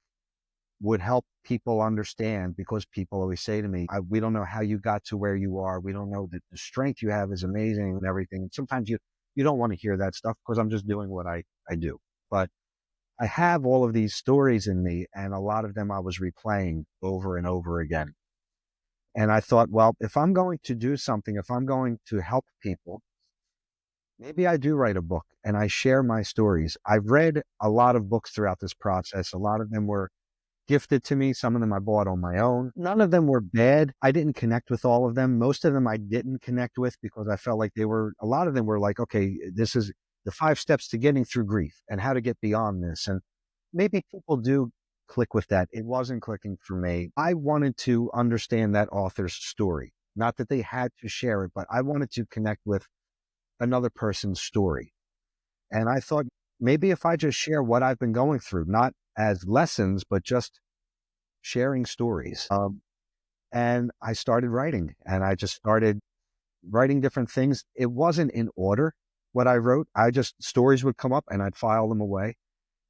would help people understand, because people always say to me, we don't know how you got to where you are. We don't know that the strength you have is amazing and everything. And sometimes you don't want to hear that stuff because I'm just doing what I do. But I have all of these stories in me, and a lot of them I was replaying over and over again. And I thought, well, if I'm going to do something, if I'm going to help people, maybe I do write a book and I share my stories. I've read a lot of books throughout this process. A lot of them were gifted to me. Some of them I bought on my own. None of them were bad. I didn't connect with all of them. Most of them I didn't connect with because I felt like a lot of them were like, okay, this is the 5 steps to getting through grief and how to get beyond this. And maybe people do click with that. It wasn't clicking for me. I wanted to understand that author's story. Not that they had to share it, but I wanted to connect with another person's story. And I thought, maybe if I just share what I've been going through, not as lessons, but just sharing stories. And I started writing, and I just started writing different things. It wasn't in order what I wrote. Stories would come up and I'd file them away.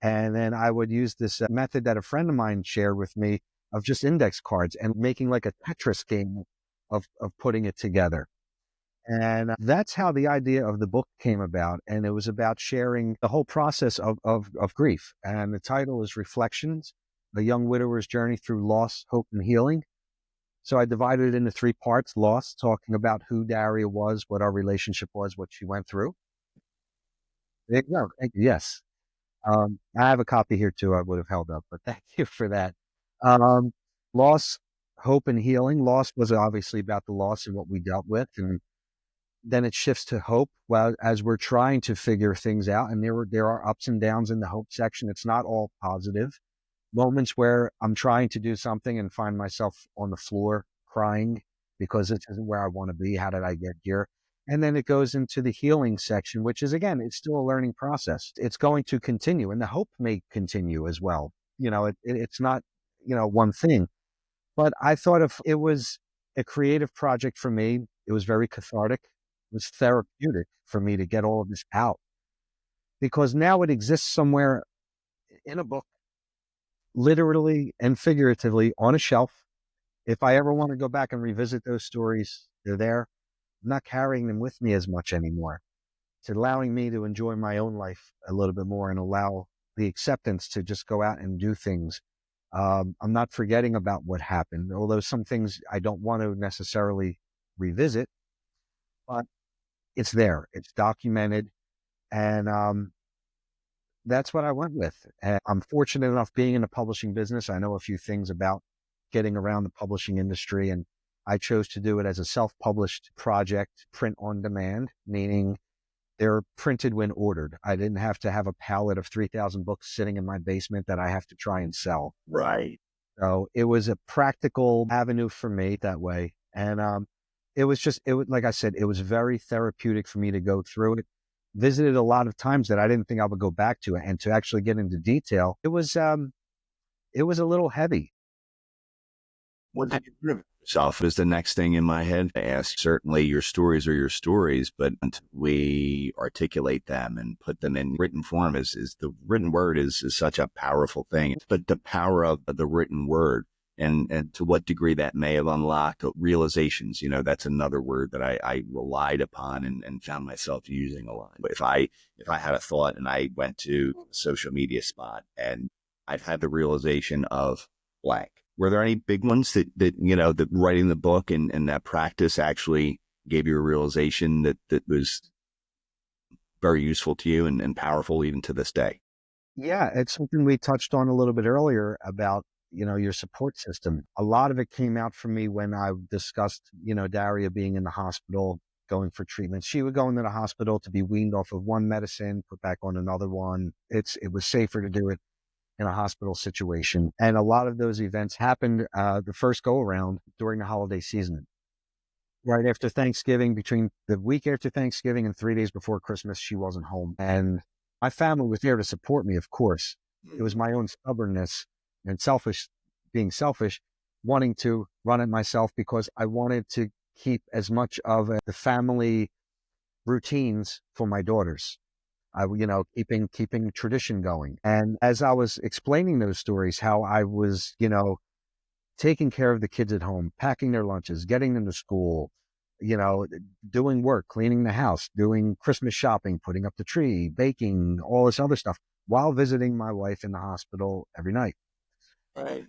And then I would use this method that a friend of mine shared with me of just index cards and making like a Tetris game of putting it together. And that's how the idea of the book came about. And it was about sharing the whole process of grief. And the title is Reflections, A Young Widower's Journey Through Loss, Hope, and Healing. So I divided it into 3 parts. Loss, talking about who Daria was, what our relationship was, what she went through. There you go. Thank you. Yes. I have a copy here too. I would have held up, but thank you for that. Loss, hope, and healing. Loss was obviously about the loss and what we dealt with. And then it shifts to hope. Well, as we're trying to figure things out, and there are ups and downs in the hope section. It's not all positive, moments where I'm trying to do something and find myself on the floor crying because this isn't where I want to be. How did I get here? And then it goes into the healing section, which is, again, it's still a learning process. It's going to continue, and the hope may continue as well. It's not, one thing. But I thought if it was a creative project for me, it was very cathartic. It was therapeutic for me to get all of this out because now it exists somewhere in a book, literally and figuratively on a shelf. If I ever want to go back and revisit those stories, they're there. I'm not carrying them with me as much anymore. It's allowing me to enjoy my own life a little bit more and allow the acceptance to just go out and do things. I'm not forgetting about what happened, although some things I don't want to necessarily revisit, but it's there. It's documented. And that's what I went with. And I'm fortunate enough being in the publishing business. I know a few things about getting around the publishing industry, and I chose to do it as a self-published project, print on demand, meaning they're printed when ordered. I didn't have to have a pallet of 3,000 books sitting in my basement that I have to try and sell. Right. So it was a practical avenue for me that way. And like I said, it was very therapeutic for me to go through it. Visited a lot of times that I didn't think I would go back to it, and to actually get into detail, it was a little heavy. What did you prove yourself is the next thing in my head to ask. Certainly your stories are your stories, but until we articulate them and put them in written form is the written word is such a powerful thing. But the power of the written word and to what degree that may have unlocked realizations, that's another word that I relied upon and found myself using a lot. But if I had a thought and I went to a social media spot and I've had the realization of blank. Were there any big ones that writing the book and that practice actually gave you a realization that was very useful to you and powerful even to this day? Yeah, it's something we touched on a little bit earlier about, your support system. A lot of it came out for me when I discussed, Daria being in the hospital, going for treatment. She would go into the hospital to be weaned off of one medicine, put back on another one. It was safer to do it in a hospital situation. And a lot of those events happened the first go around during the holiday season. Right after Thanksgiving, between the week after Thanksgiving and 3 days before Christmas, she wasn't home. And my family was there to support me, of course. It was my own stubbornness and being selfish, wanting to run it myself because I wanted to keep as much of the family routines for my daughters. Keeping tradition going. And as I was explaining those stories, how I was, taking care of the kids at home, packing their lunches, getting them to school, doing work, cleaning the house, doing Christmas shopping, putting up the tree, baking, all this other stuff, while visiting my wife in the hospital every night. Right.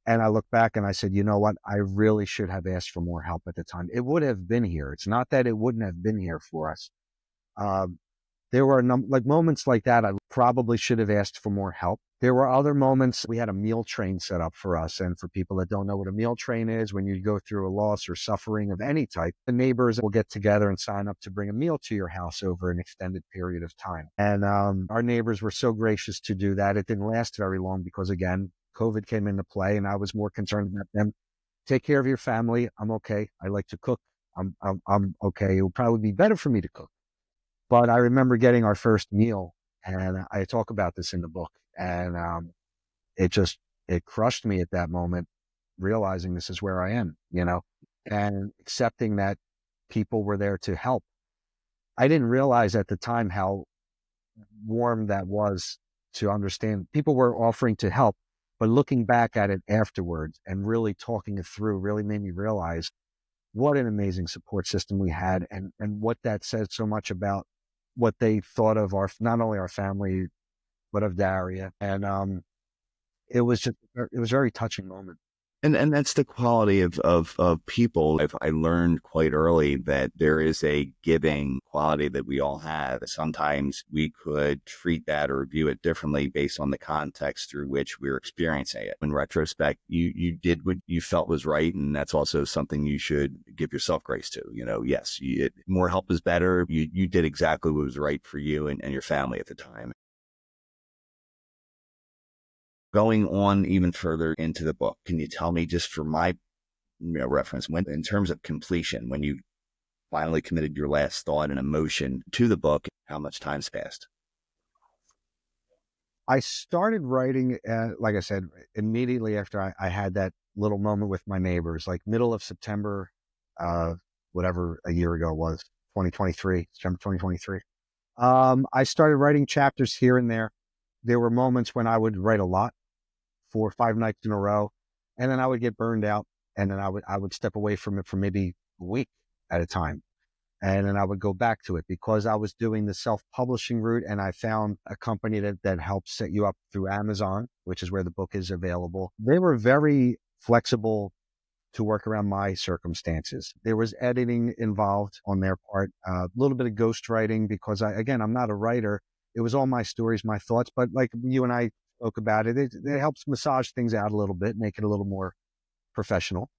And I look back and I said, you know what? I really should have asked for more help at the time. It would have been here. It's not that it wouldn't have been here for us. There were moments like that. I probably should have asked for more help. There were other moments. We had a meal train set up for us. And for people that don't know what a meal train is, when you go through a loss or suffering of any type, the neighbors will get together and sign up to bring a meal to your house over an extended period of time. And our neighbors were so gracious to do that. It didn't last very long because, again, COVID came into play and I was more concerned about them. Take care of your family. I'm okay. I like to cook. I'm okay. It would probably be better for me to cook. But I remember getting our first meal, and I talk about this in the book, and it crushed me at that moment, realizing this is where I am, and accepting that people were there to help. I didn't realize at the time how warm that was to understand. People were offering to help, but looking back at it afterwards and really talking it through really made me realize what an amazing support system we had, and what that says so much about what they thought of not only our family, but of Daria. And it was a very touching moment. And that's the quality of people. I learned quite early that there is a giving quality that we all have. Sometimes we could treat that or view it differently based on the context through which we're experiencing it. In retrospect, you did what you felt was right. And that's also something you should give yourself grace to. Yes, more help is better. You did exactly what was right for you and your family at the time. Going on even further into the book, can you tell me, just for my reference, when in terms of completion, when you finally committed your last thought and emotion to the book, how much time's passed? I started writing, like I said, immediately after I had that little moment with my neighbors, like middle of September, uh, whatever a year ago was, 2023, September 2023. I started writing chapters here and there. There were moments when I would write a lot, 4 or 5 nights in a row, and then I would get burned out, and then I would step away from it for maybe a week at a time. And then I would go back to it because I was doing the self-publishing route, and I found a company that helps set you up through Amazon, which is where the book is available. They were very flexible to work around my circumstances. There was editing involved on their part, a little bit of ghostwriting because I'm not a writer. It was all my stories, my thoughts, but like you and I spoke about it helps massage things out a little bit, make it a little more professional.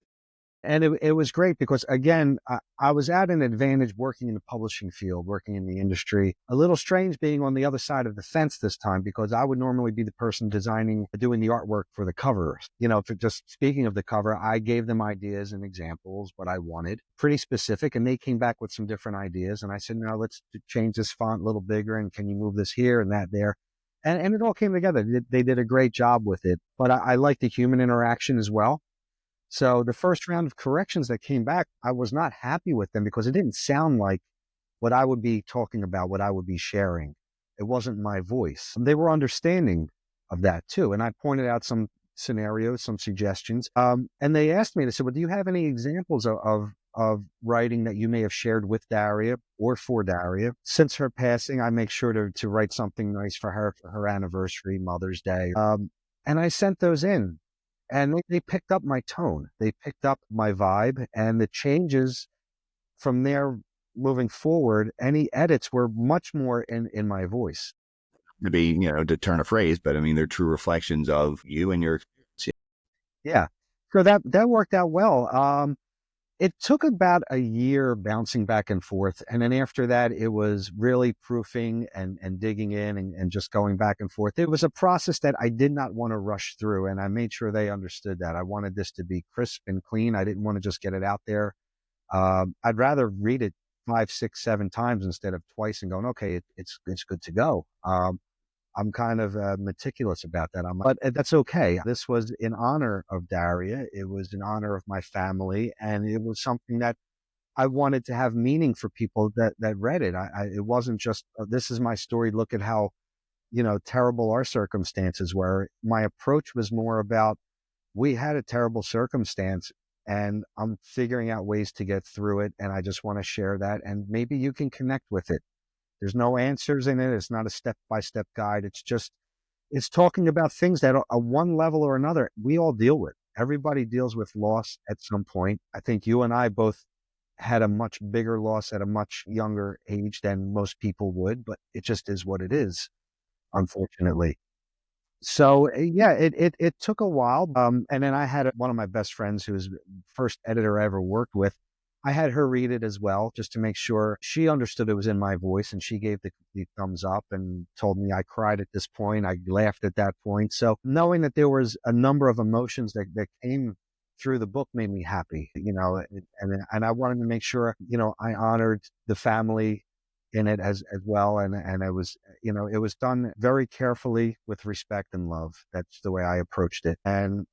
And it was great because, again, I was at an advantage working in the publishing field, working in the industry. A little strange being on the other side of the fence this time because I would normally be the person doing the artwork for the cover. For just speaking of the cover, I gave them ideas and examples, what I wanted, pretty specific. And they came back with some different ideas. And I said, no, let's change this font a little bigger. And can you move this here and that there? And it all came together. They did a great job with it. But I like the human interaction as well. So the first round of corrections that came back, I was not happy with them because it didn't sound like what I would be talking about, what I would be sharing. It wasn't my voice. They were understanding of that too. And I pointed out some scenarios, some suggestions. And they asked me, they said, well, do you have any examples of writing that you may have shared with Daria or for Daria? Since her passing, I make sure to write something nice for her anniversary, Mother's Day. And I sent those in. And they picked up my tone. They picked up my vibe, and the changes from there moving forward, any edits were much more in my voice. To be, to turn a phrase, but I mean, they're true reflections of you and your experience. Yeah. So that worked out well. It took about a year bouncing back and forth. And then after that, it was really proofing and digging in and just going back and forth. It was a process that I did not want to rush through. And I made sure they understood that. I wanted this to be crisp and clean. I didn't want to just get it out there. I'd rather read it 5, 6, 7 times instead of twice and going, okay, it's good to go. I'm kind of meticulous about that. But that's okay. This was in honor of Daria. It was in honor of my family. And it was something that I wanted to have meaning for people that read it. It wasn't just, this is my story. Look at how, terrible our circumstances were. My approach was more about, we had a terrible circumstance and I'm figuring out ways to get through it. And I just want to share that. And maybe you can connect with it. There's no answers in it. It's not a step-by-step guide. It's talking about things that are one level or another, we all deal with. Everybody deals with loss at some point. I think you and I both had a much bigger loss at a much younger age than most people would, but it just is what it is, unfortunately. So yeah, it took a while. And then I had one of my best friends who was first editor I ever worked with. I had her read it as well, just to make sure she understood it was in my voice, and she gave the complete thumbs up and told me I cried at this point. I laughed at that point. So knowing that there was a number of emotions that came through the book made me happy, and I wanted to make sure, I honored the family in it as well. And it was, it was done very carefully with respect and love. That's the way I approached it. And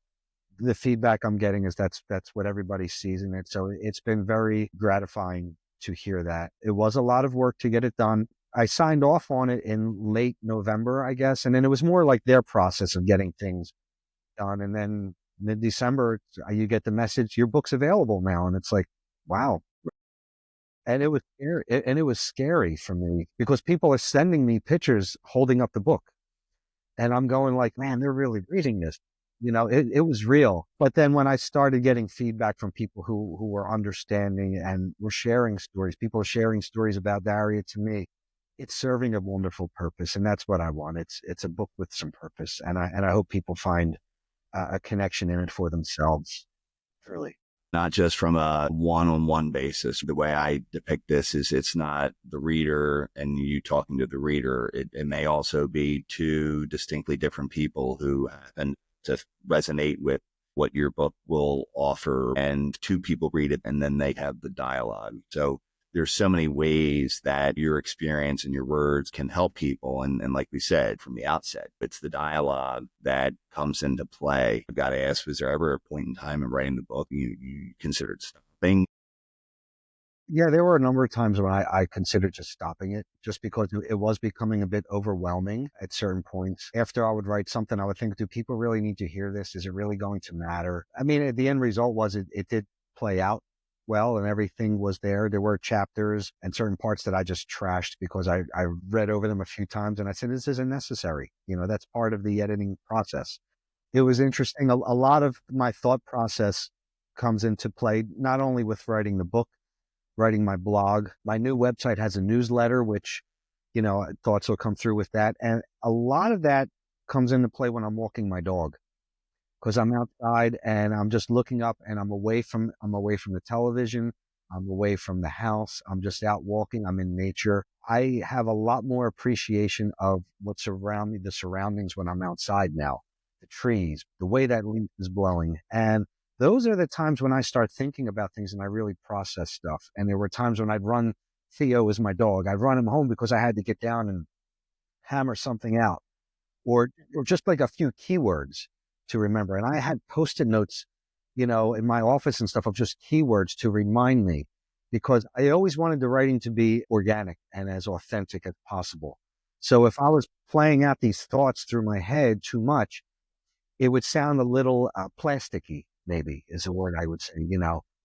the feedback I'm getting is that's what everybody sees in it. So it's been very gratifying to hear that. It was a lot of work to get it done. I signed off on it in late November, I guess. And then it was more like their process of getting things done. And then mid-December, you get the message, your book's available now. And it's like, wow. And it was scary. And it was scary for me because people are sending me pictures holding up the book. And I'm going like, man, they're really reading this. It was real. But then when I started getting feedback from people who were understanding and were sharing stories, people are sharing stories about Daria to me, it's serving a wonderful purpose. And that's what I want. It's a book with some purpose. And I hope people find a connection in it for themselves. Really. not just from a one-on-one basis. The way I depict this is it's not the reader and you talking to the reader. It may also be two distinctly different people who happen to resonate with what your book will offer, and two people read it and then they have the dialogue. So there's so many ways that your experience and your words can help people. And like we said from the outset, it's the dialogue that comes into play. I've got to ask, was there ever a point in time in writing the book you considered stopping? Yeah, there were a number of times when I considered just stopping it, just because it was becoming a bit overwhelming at certain points. After I would write something, I would think, do people really need to hear this? Is it really going to matter? I mean, the end result was it did play out well and everything was there. There were chapters and certain parts that I just trashed because I read over them a few times and I said, this isn't necessary. That's part of the editing process. It was interesting. A lot of my thought process comes into play, not only with writing the book, writing my blog. My new website has a newsletter, which, thoughts will come through with that. And a lot of that comes into play when I'm walking my dog, because I'm outside and I'm just looking up and I'm away from the television. I'm away from the house. I'm just out walking. I'm in nature. I have a lot more appreciation of what's around me, the surroundings when I'm outside now, the trees, the way that leaf is blowing. And those are the times when I start thinking about things and I really process stuff. And there were times when I'd run, Theo is my dog, I'd run him home because I had to get down and hammer something out, or just like a few keywords to remember. And I had Post-it notes, in my office and stuff of just keywords to remind me, because I always wanted the writing to be organic and as authentic as possible. So if I was playing out these thoughts through my head too much, it would sound a little plasticky, maybe is a word I would say,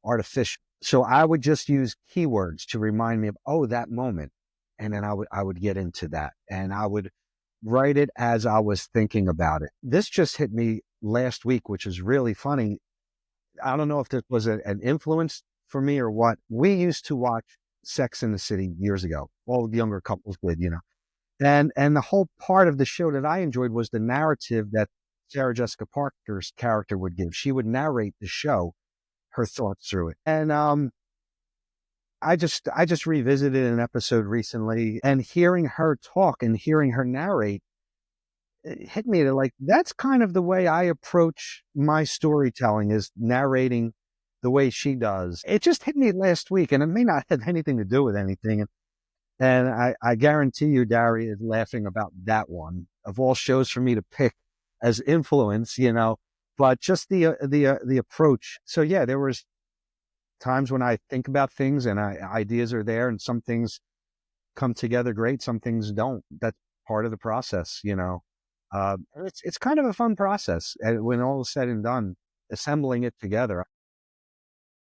artificial. So I would just use keywords to remind me of, that moment. And then I would get into that and I would write it as I was thinking about it. This just hit me last week, which is really funny. I don't know if this was an influence for me or what. We used to watch Sex in the City years ago. All the younger couples did, And the whole part of the show that I enjoyed was the narrative that Sarah Jessica Parker's character would give. She would narrate the show, her thoughts through it. And I just revisited an episode recently, and hearing her talk and hearing her narrate, it hit me that, like, that's kind of the way I approach my storytelling, is narrating the way she does. It just hit me last week, and it may not have anything to do with anything. And I guarantee you, Daria is laughing about that one of all shows for me to pick as influence, but just the approach. So yeah, there was times when I think about things and ideas are there, and some things come together great, some things don't. That's part of the process, it's kind of a fun process when all is said and done, assembling it together.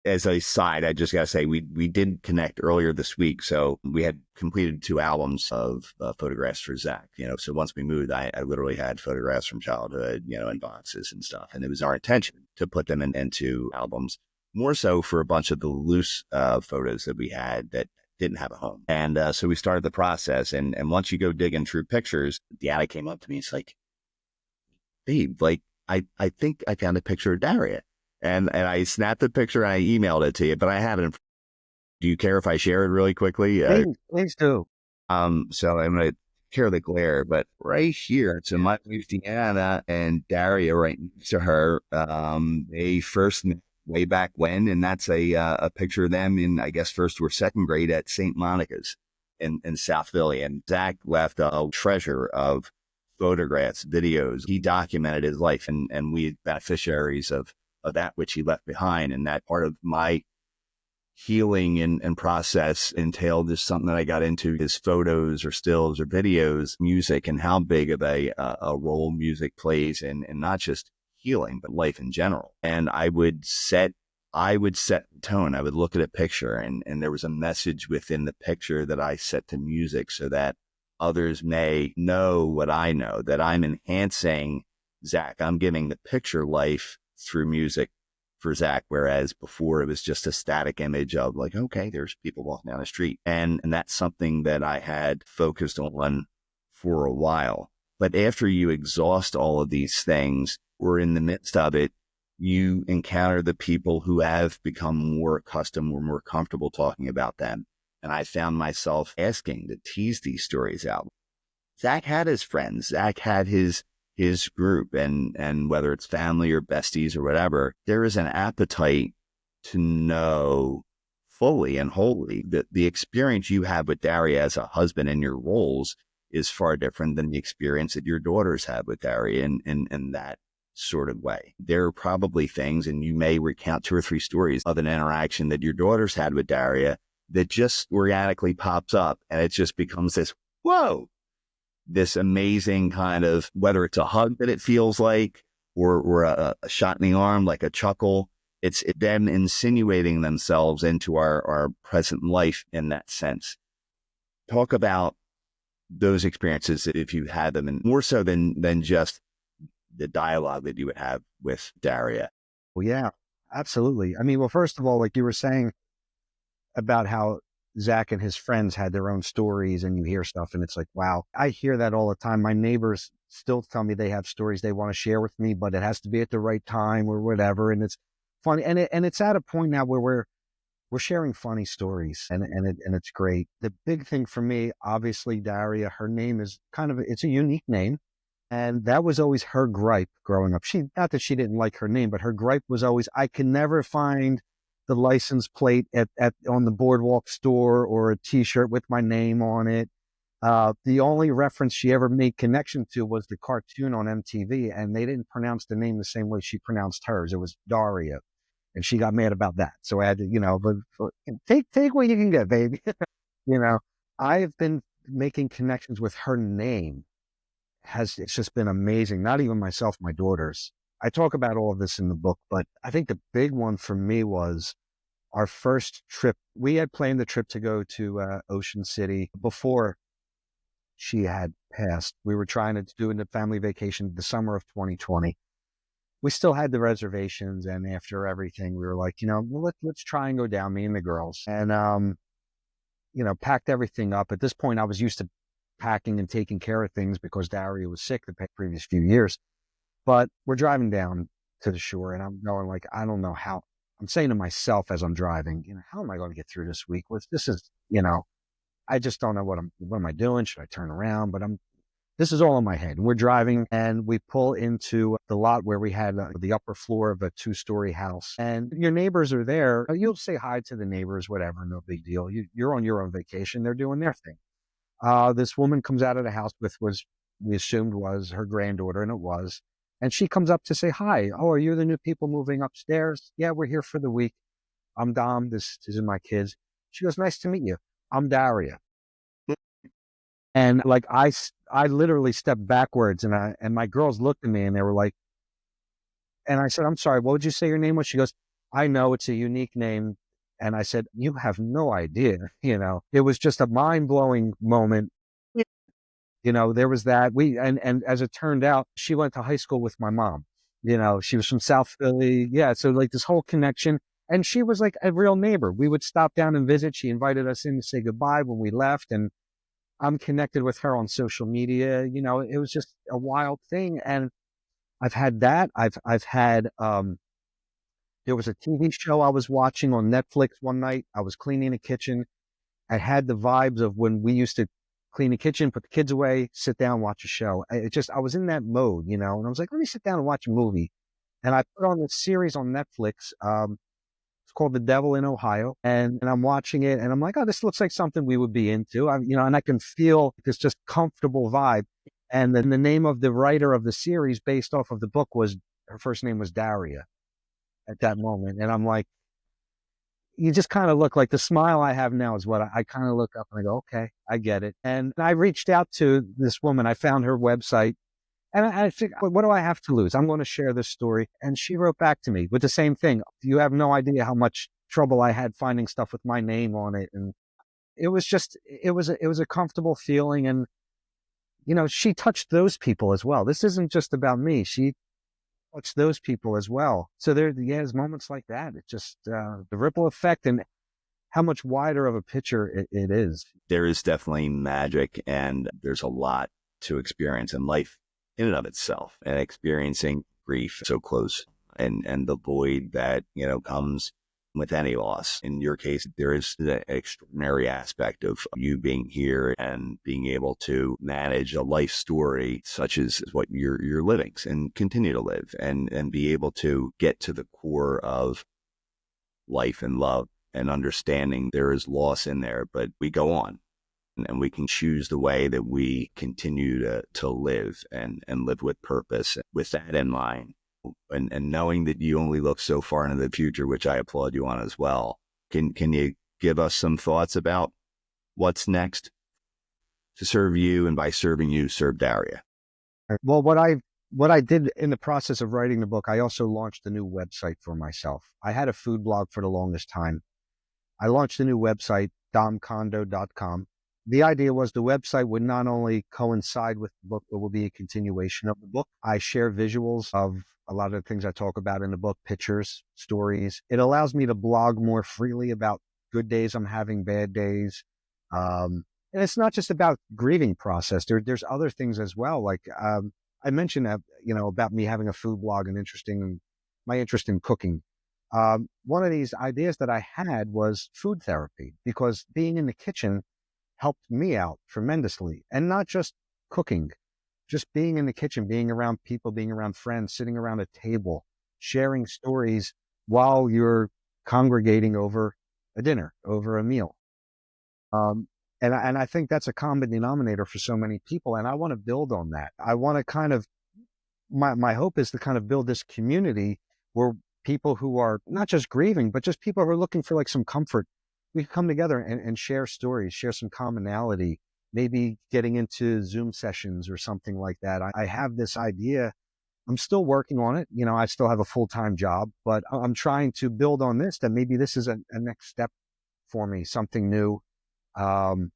As a side, I just got to say, we did connect earlier this week. So we had completed 2 albums of photographs for Zach. So once we moved, I literally had photographs from childhood, in boxes and stuff. And it was our intention to put them into albums, more so for a bunch of the loose photos that we had that didn't have a home. And so we started the process. And once you go digging through pictures, the attic came up to me. It's like, babe, like, I think I found a picture of Daria. And I snapped the picture and I emailed it to you, but I haven't. Do you care if I share it really quickly? Please do. So I'm going to share the glare, but right here, so my wife Deanna and Daria right next to her, they first met way back when, and that's a picture of them in, I guess, 1st or 2nd grade at St. Monica's in South Philly. And Zach left a treasure of photographs, videos. He documented his life, and we beneficiaries of that which he left behind. And that part of my healing and process entailed is something that I got into, his photos or stills or videos, music, and how big of a role music plays in not just healing, but life in general. And I would set the tone. I would look at a picture and there was a message within the picture that I set to music so that others may know what I know, that I'm enhancing Zach. I'm giving the picture life through music for Zach, whereas before it was just a static image of like, okay, there's people walking down the street. And that's something that I had focused on for a while. But after you exhaust all of these things, we're in the midst of it. you encounter the people who have become more accustomed or more comfortable talking about them. And I found myself asking to tease these stories out. Zach had his friends. Zach had his group, and whether it's family or besties or whatever, there is an appetite to know fully and wholly that the experience you have with Daria as a husband in your roles is far different than the experience that your daughters have with Daria in that sort of way. There are probably things, and you may recount 2 or 3 stories of an interaction that your daughters had with Daria that just organically pops up, and it just becomes this, whoa, this amazing kind of, whether it's a hug that it feels like, or a shot in the arm, like a chuckle. It's them insinuating themselves into our present life in that sense. Talk about those experiences if you had them, and more so than just the dialogue that you would have with Daria. Well, yeah, absolutely. I mean, well, first of all, like you were saying about how Zach and his friends had their own stories, and you hear stuff and it's like, wow, I hear that all the time. My neighbors still tell me they have stories they want to share with me, but it has to be at the right time or whatever. And it's funny. And it's at a point now where we're sharing funny stories, and it's great. The big thing for me, obviously, Daria, her name is it's a unique name. And that was always her gripe growing up. Not that she didn't like her name, but her gripe was always, I can never find the license plate on the Boardwalk store or a t-shirt with my name on it. The only reference she ever made connection to was the cartoon on MTV, and they didn't pronounce the name the same way she pronounced hers. It was Daria, and she got mad about that. So I had to, but take what you can get, baby. I've been making connections with her name. It's just been amazing. Not even myself, my daughters. I talk about all of this in the book, but I think the big one for me was our first trip. We had planned the trip to go to Ocean City before she had passed. We were trying to do a family vacation the summer of 2020. We still had the reservations, and after everything, we were like, well, let's try and go down, me and the girls, and packed everything up. At this point, I was used to packing and taking care of things because Daria was sick the previous few years. But we're driving down to the shore, and I'm going like, I don't know how. I'm saying to myself as I'm driving, how am I going to get through this week? This is, I just don't know what am I doing? Should I turn around? But this is all in my head. And we're driving, and we pull into the lot where we had the upper floor of a 2-story house, and your neighbors are there. You'll say hi to the neighbors, whatever, no big deal. You're on your own vacation. They're doing their thing. This woman comes out of the house with we assumed was her granddaughter, and it was. And she comes up to say hi. Oh, are you the new people moving upstairs? Yeah, we're here for the week. I'm Dom. This is my kids. She goes, nice to meet you. I'm Daria. And like, I literally stepped backwards, and my girls looked at me, and they were like, and I said, I'm sorry, what would you say your name was? She goes, I know it's a unique name. And I said, you have no idea. It was just a mind blowing moment. There was that and as it turned out, she went to high school with my mom. She was from South Philly. Yeah. So like this whole connection, and she was like a real neighbor. We would stop down and visit. She invited us in to say goodbye when we left. And I'm connected with her on social media. It was just a wild thing. And I've had that. I've had, there was a TV show I was watching on Netflix one night. I was cleaning the kitchen. I had the vibes of when we used to clean the kitchen, put the kids away, sit down, watch a show. I was in that mode, and I was like, let me sit down and watch a movie. And I put on this series on Netflix. It's called The Devil in Ohio. And I'm watching it, and I'm like, oh, this looks like something we would be into. And I can feel this just comfortable vibe. And then the name of the writer of the series based off of the book her first name was Daria at that moment. And I'm like, you just kind of look like the smile I have now is what I kind of look up and I go, okay, I get it. And I reached out to this woman. I found her website, and I think, what do I have to lose? I'm going to share this story. And she wrote back to me with the same thing. You have no idea how much trouble I had finding stuff with my name on it. And it was a comfortable feeling. And, she touched those people as well. This isn't just about me. She touched those people as well. So there's moments like that. It's just the ripple effect and how much wider of a picture it is. There is definitely magic, and there's a lot to experience in life in and of itself, and experiencing grief so close and the void that, comes with any loss. In your case, there is the extraordinary aspect of you being here and being able to manage a life story such as what you're living and continue to live, and be able to get to the core of life and love and understanding there is loss in there, but we go on, and we can choose the way that we continue to live and live with purpose. With that in mind, and knowing that you only look so far into the future, which I applaud you on as well, can you give us some thoughts about what's next to serve you, and by serving you, serve Daria? Well, what I did in the process of writing the book, I also launched a new website for myself. I had a food blog for the longest time. I launched a new website, domcondo.com. The idea was the website would not only coincide with the book, but will be a continuation of the book. I share visuals of a lot of the things I talk about in the book, pictures, stories. It allows me to blog more freely about good days I'm having, bad days. And it's not just about grieving process. There's other things as well. Like I mentioned that, about me having a food blog and my interest in cooking. One of these ideas that I had was food therapy, because being in the kitchen helped me out tremendously. And not just cooking, just being in the kitchen, being around people, being around friends, sitting around a table, sharing stories while you're congregating over a dinner, over a meal. And I think that's a common denominator for so many people. And I want to build on that. I want to kind of, my hope is to kind of build this community where people who are not just grieving, but just people who are looking for like some comfort, we can come together and share stories, share some commonality, maybe getting into Zoom sessions or something like that. I have this idea. I'm still working on it. I still have a full-time job, but I'm trying to build on this, that maybe this is a next step for me, something new. Um,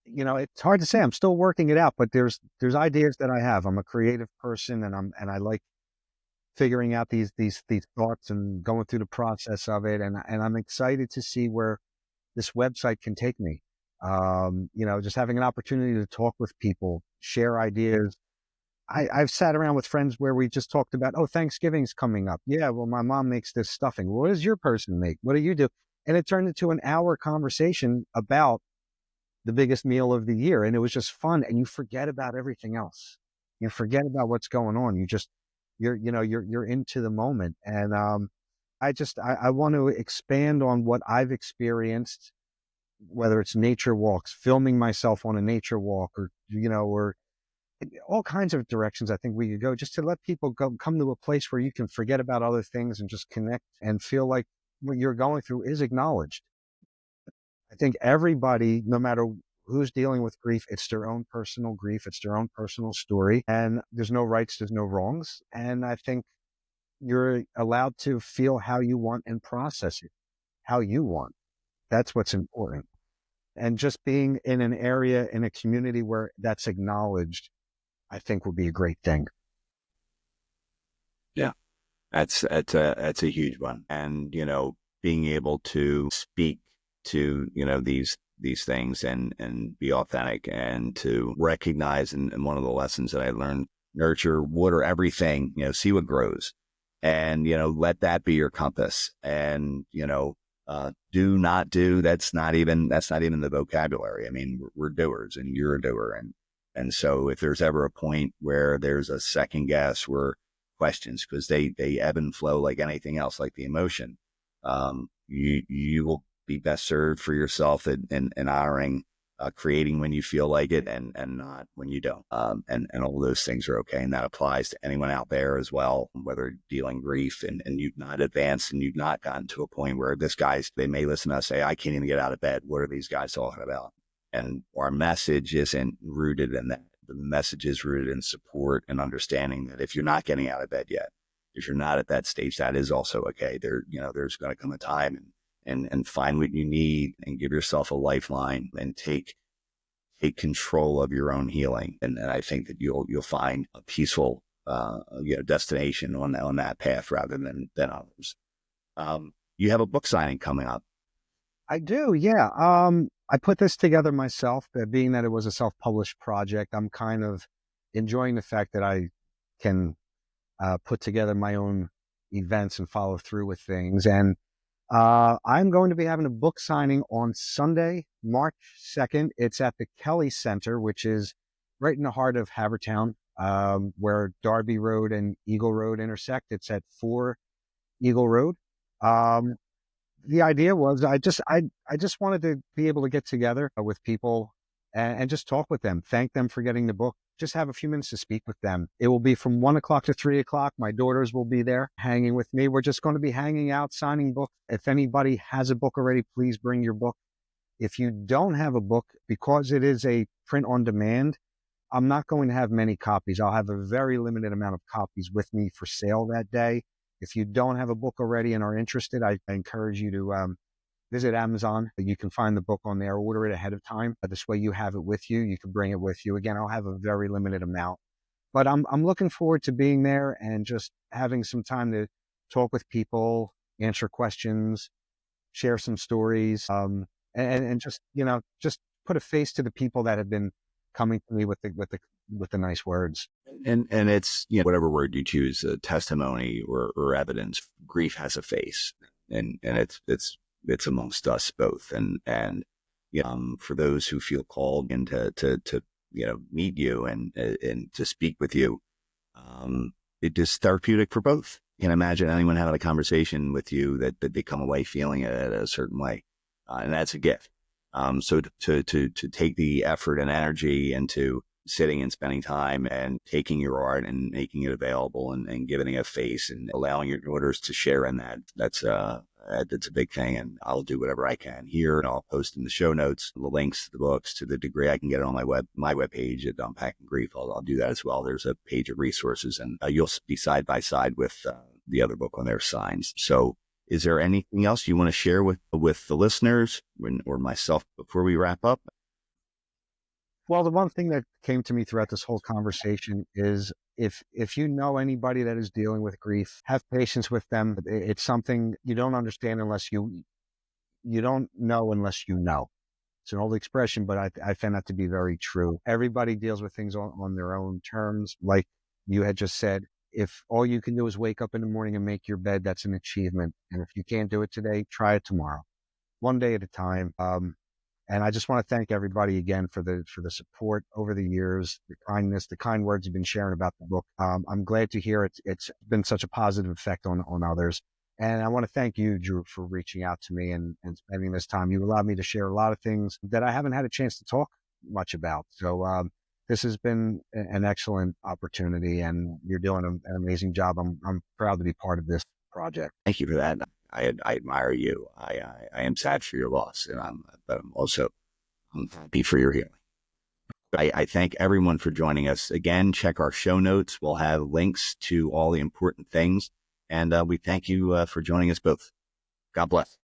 it's hard to say. I'm still working it out, but there's ideas that I have. I'm a creative person, and I like figuring out these thoughts and going through the process of it. And I'm excited to see where this website can take me. Just having an opportunity to talk with people, share ideas. I've sat around with friends where we just talked about, oh, Thanksgiving's coming up. Yeah, well, my mom makes this stuffing. What does your person make? What do you do? And it turned into an hour conversation about the biggest meal of the year. And it was just fun. And you forget about everything else. You forget about what's going on. You're into the moment. And I want to expand on what I've experienced, whether it's nature walks, filming myself on a nature walk, or all kinds of directions I think we could go, just to let people come to a place where you can forget about other things and just connect and feel like what you're going through is acknowledged. I think everybody, no matter who's dealing with grief, it's their own personal grief, it's their own personal story, and there's no rights, there's no wrongs. And I think you're allowed to feel how you want and process it how you want. That's what's important. And just being in an area, in a community where that's acknowledged, I think would be a great thing. Yeah, that's a huge one. And, being able to speak to, these things, and be authentic, and to recognize, and one of the lessons that I learned, nurture, water everything, see what grows, and, let that be your compass. And, do not do, that's not even the vocabulary. I mean, we're doers, and you're a doer. And so if there's ever a point where there's a second guess, where questions, because they ebb and flow like anything else, like the emotion, you will be best served for yourself in honoring, creating when you feel like it, and not when you don't. And all those things are okay. And that applies to anyone out there as well, whether dealing grief, and you've not advanced, and you've not gotten to a point where they may listen to us say, I can't even get out of bed. What are these guys talking about? And our message isn't rooted in that. The message is rooted in support and understanding that if you're not getting out of bed yet, if you're not at that stage, that is also okay. There's going to come a time, and find what you need, and give yourself a lifeline, and take control of your own healing. And I think that you'll find a peaceful, destination on that path, rather than others. You have a book signing coming up. I do, yeah. I put this together myself, being that it was a self-published project. I'm kind of enjoying the fact that I can put together my own events and follow through with things. And I'm going to be having a book signing on Sunday, March 2nd. It's at the Kelly Center, which is right in the heart of Havertown, where Darby Road and Eagle Road intersect. It's at 4 Eagle Road. The idea was I just wanted to be able to get together with people and just talk with them, thank them for getting the book, just have a few minutes to speak with them. It will be from 1 o'clock to 3 o'clock. My daughters will be there hanging with me. We're just going to be hanging out, signing books. If anybody has a book already, please bring your book. If you don't have a book, because it is a print on demand, I'm not going to have many copies. I'll have a very limited amount of copies with me for sale that day. If you don't have a book already and are interested, I encourage you to visit Amazon. You can find the book on there, order it ahead of time. This way you have it with you. You can bring it with you. Again, I'll have a very limited amount, but I'm looking forward to being there and just having some time to talk with people, answer questions, share some stories, and just, just put a face to the people that have been coming to me with the nice words. And it's, whatever word you choose, testimony or evidence, grief has a face, and it's amongst us both. And for those who feel called and to meet you and to speak with you, it is therapeutic for both. You can imagine anyone having a conversation with you that they come away feeling it a certain way, and that's a gift. So to take the effort and energy into sitting and spending time and taking your art and making it available and giving it a face and allowing your daughters to share in that's a big thing. And I'll do whatever I can here, and I'll post in the show notes the links to the books to the degree I can get it on my webpage at Unpacking Grief. I'll do that as well. There's a page of resources, and you'll be side by side with the other book on their signs. So is there anything else you want to share with the listeners or myself before we wrap up? Well, the one thing that came to me throughout this whole conversation is if you know anybody that is dealing with grief, have patience with them. It's something you don't understand unless you don't know unless you know. It's an old expression, but I found that to be very true. Everybody deals with things on their own terms. Like you had just said, if all you can do is wake up in the morning and make your bed, that's an achievement. And if you can't do it today, try it tomorrow, one day at a time. And I just want to thank everybody again for the support over the years, the kindness, the kind words you've been sharing about the book. I'm glad to hear it's been such a positive effect on others. And I want to thank you, Drew, for reaching out to me and spending this time. You allowed me to share a lot of things that I haven't had a chance to talk much about. So this has been an excellent opportunity, and you're doing an amazing job. I'm proud to be part of this project. Thank you for that. I admire you. I am sad for your loss, but I'm happy for your healing. I thank everyone for joining us. Again, check our show notes. We'll have links to all the important things. And we thank you for joining us both. God bless.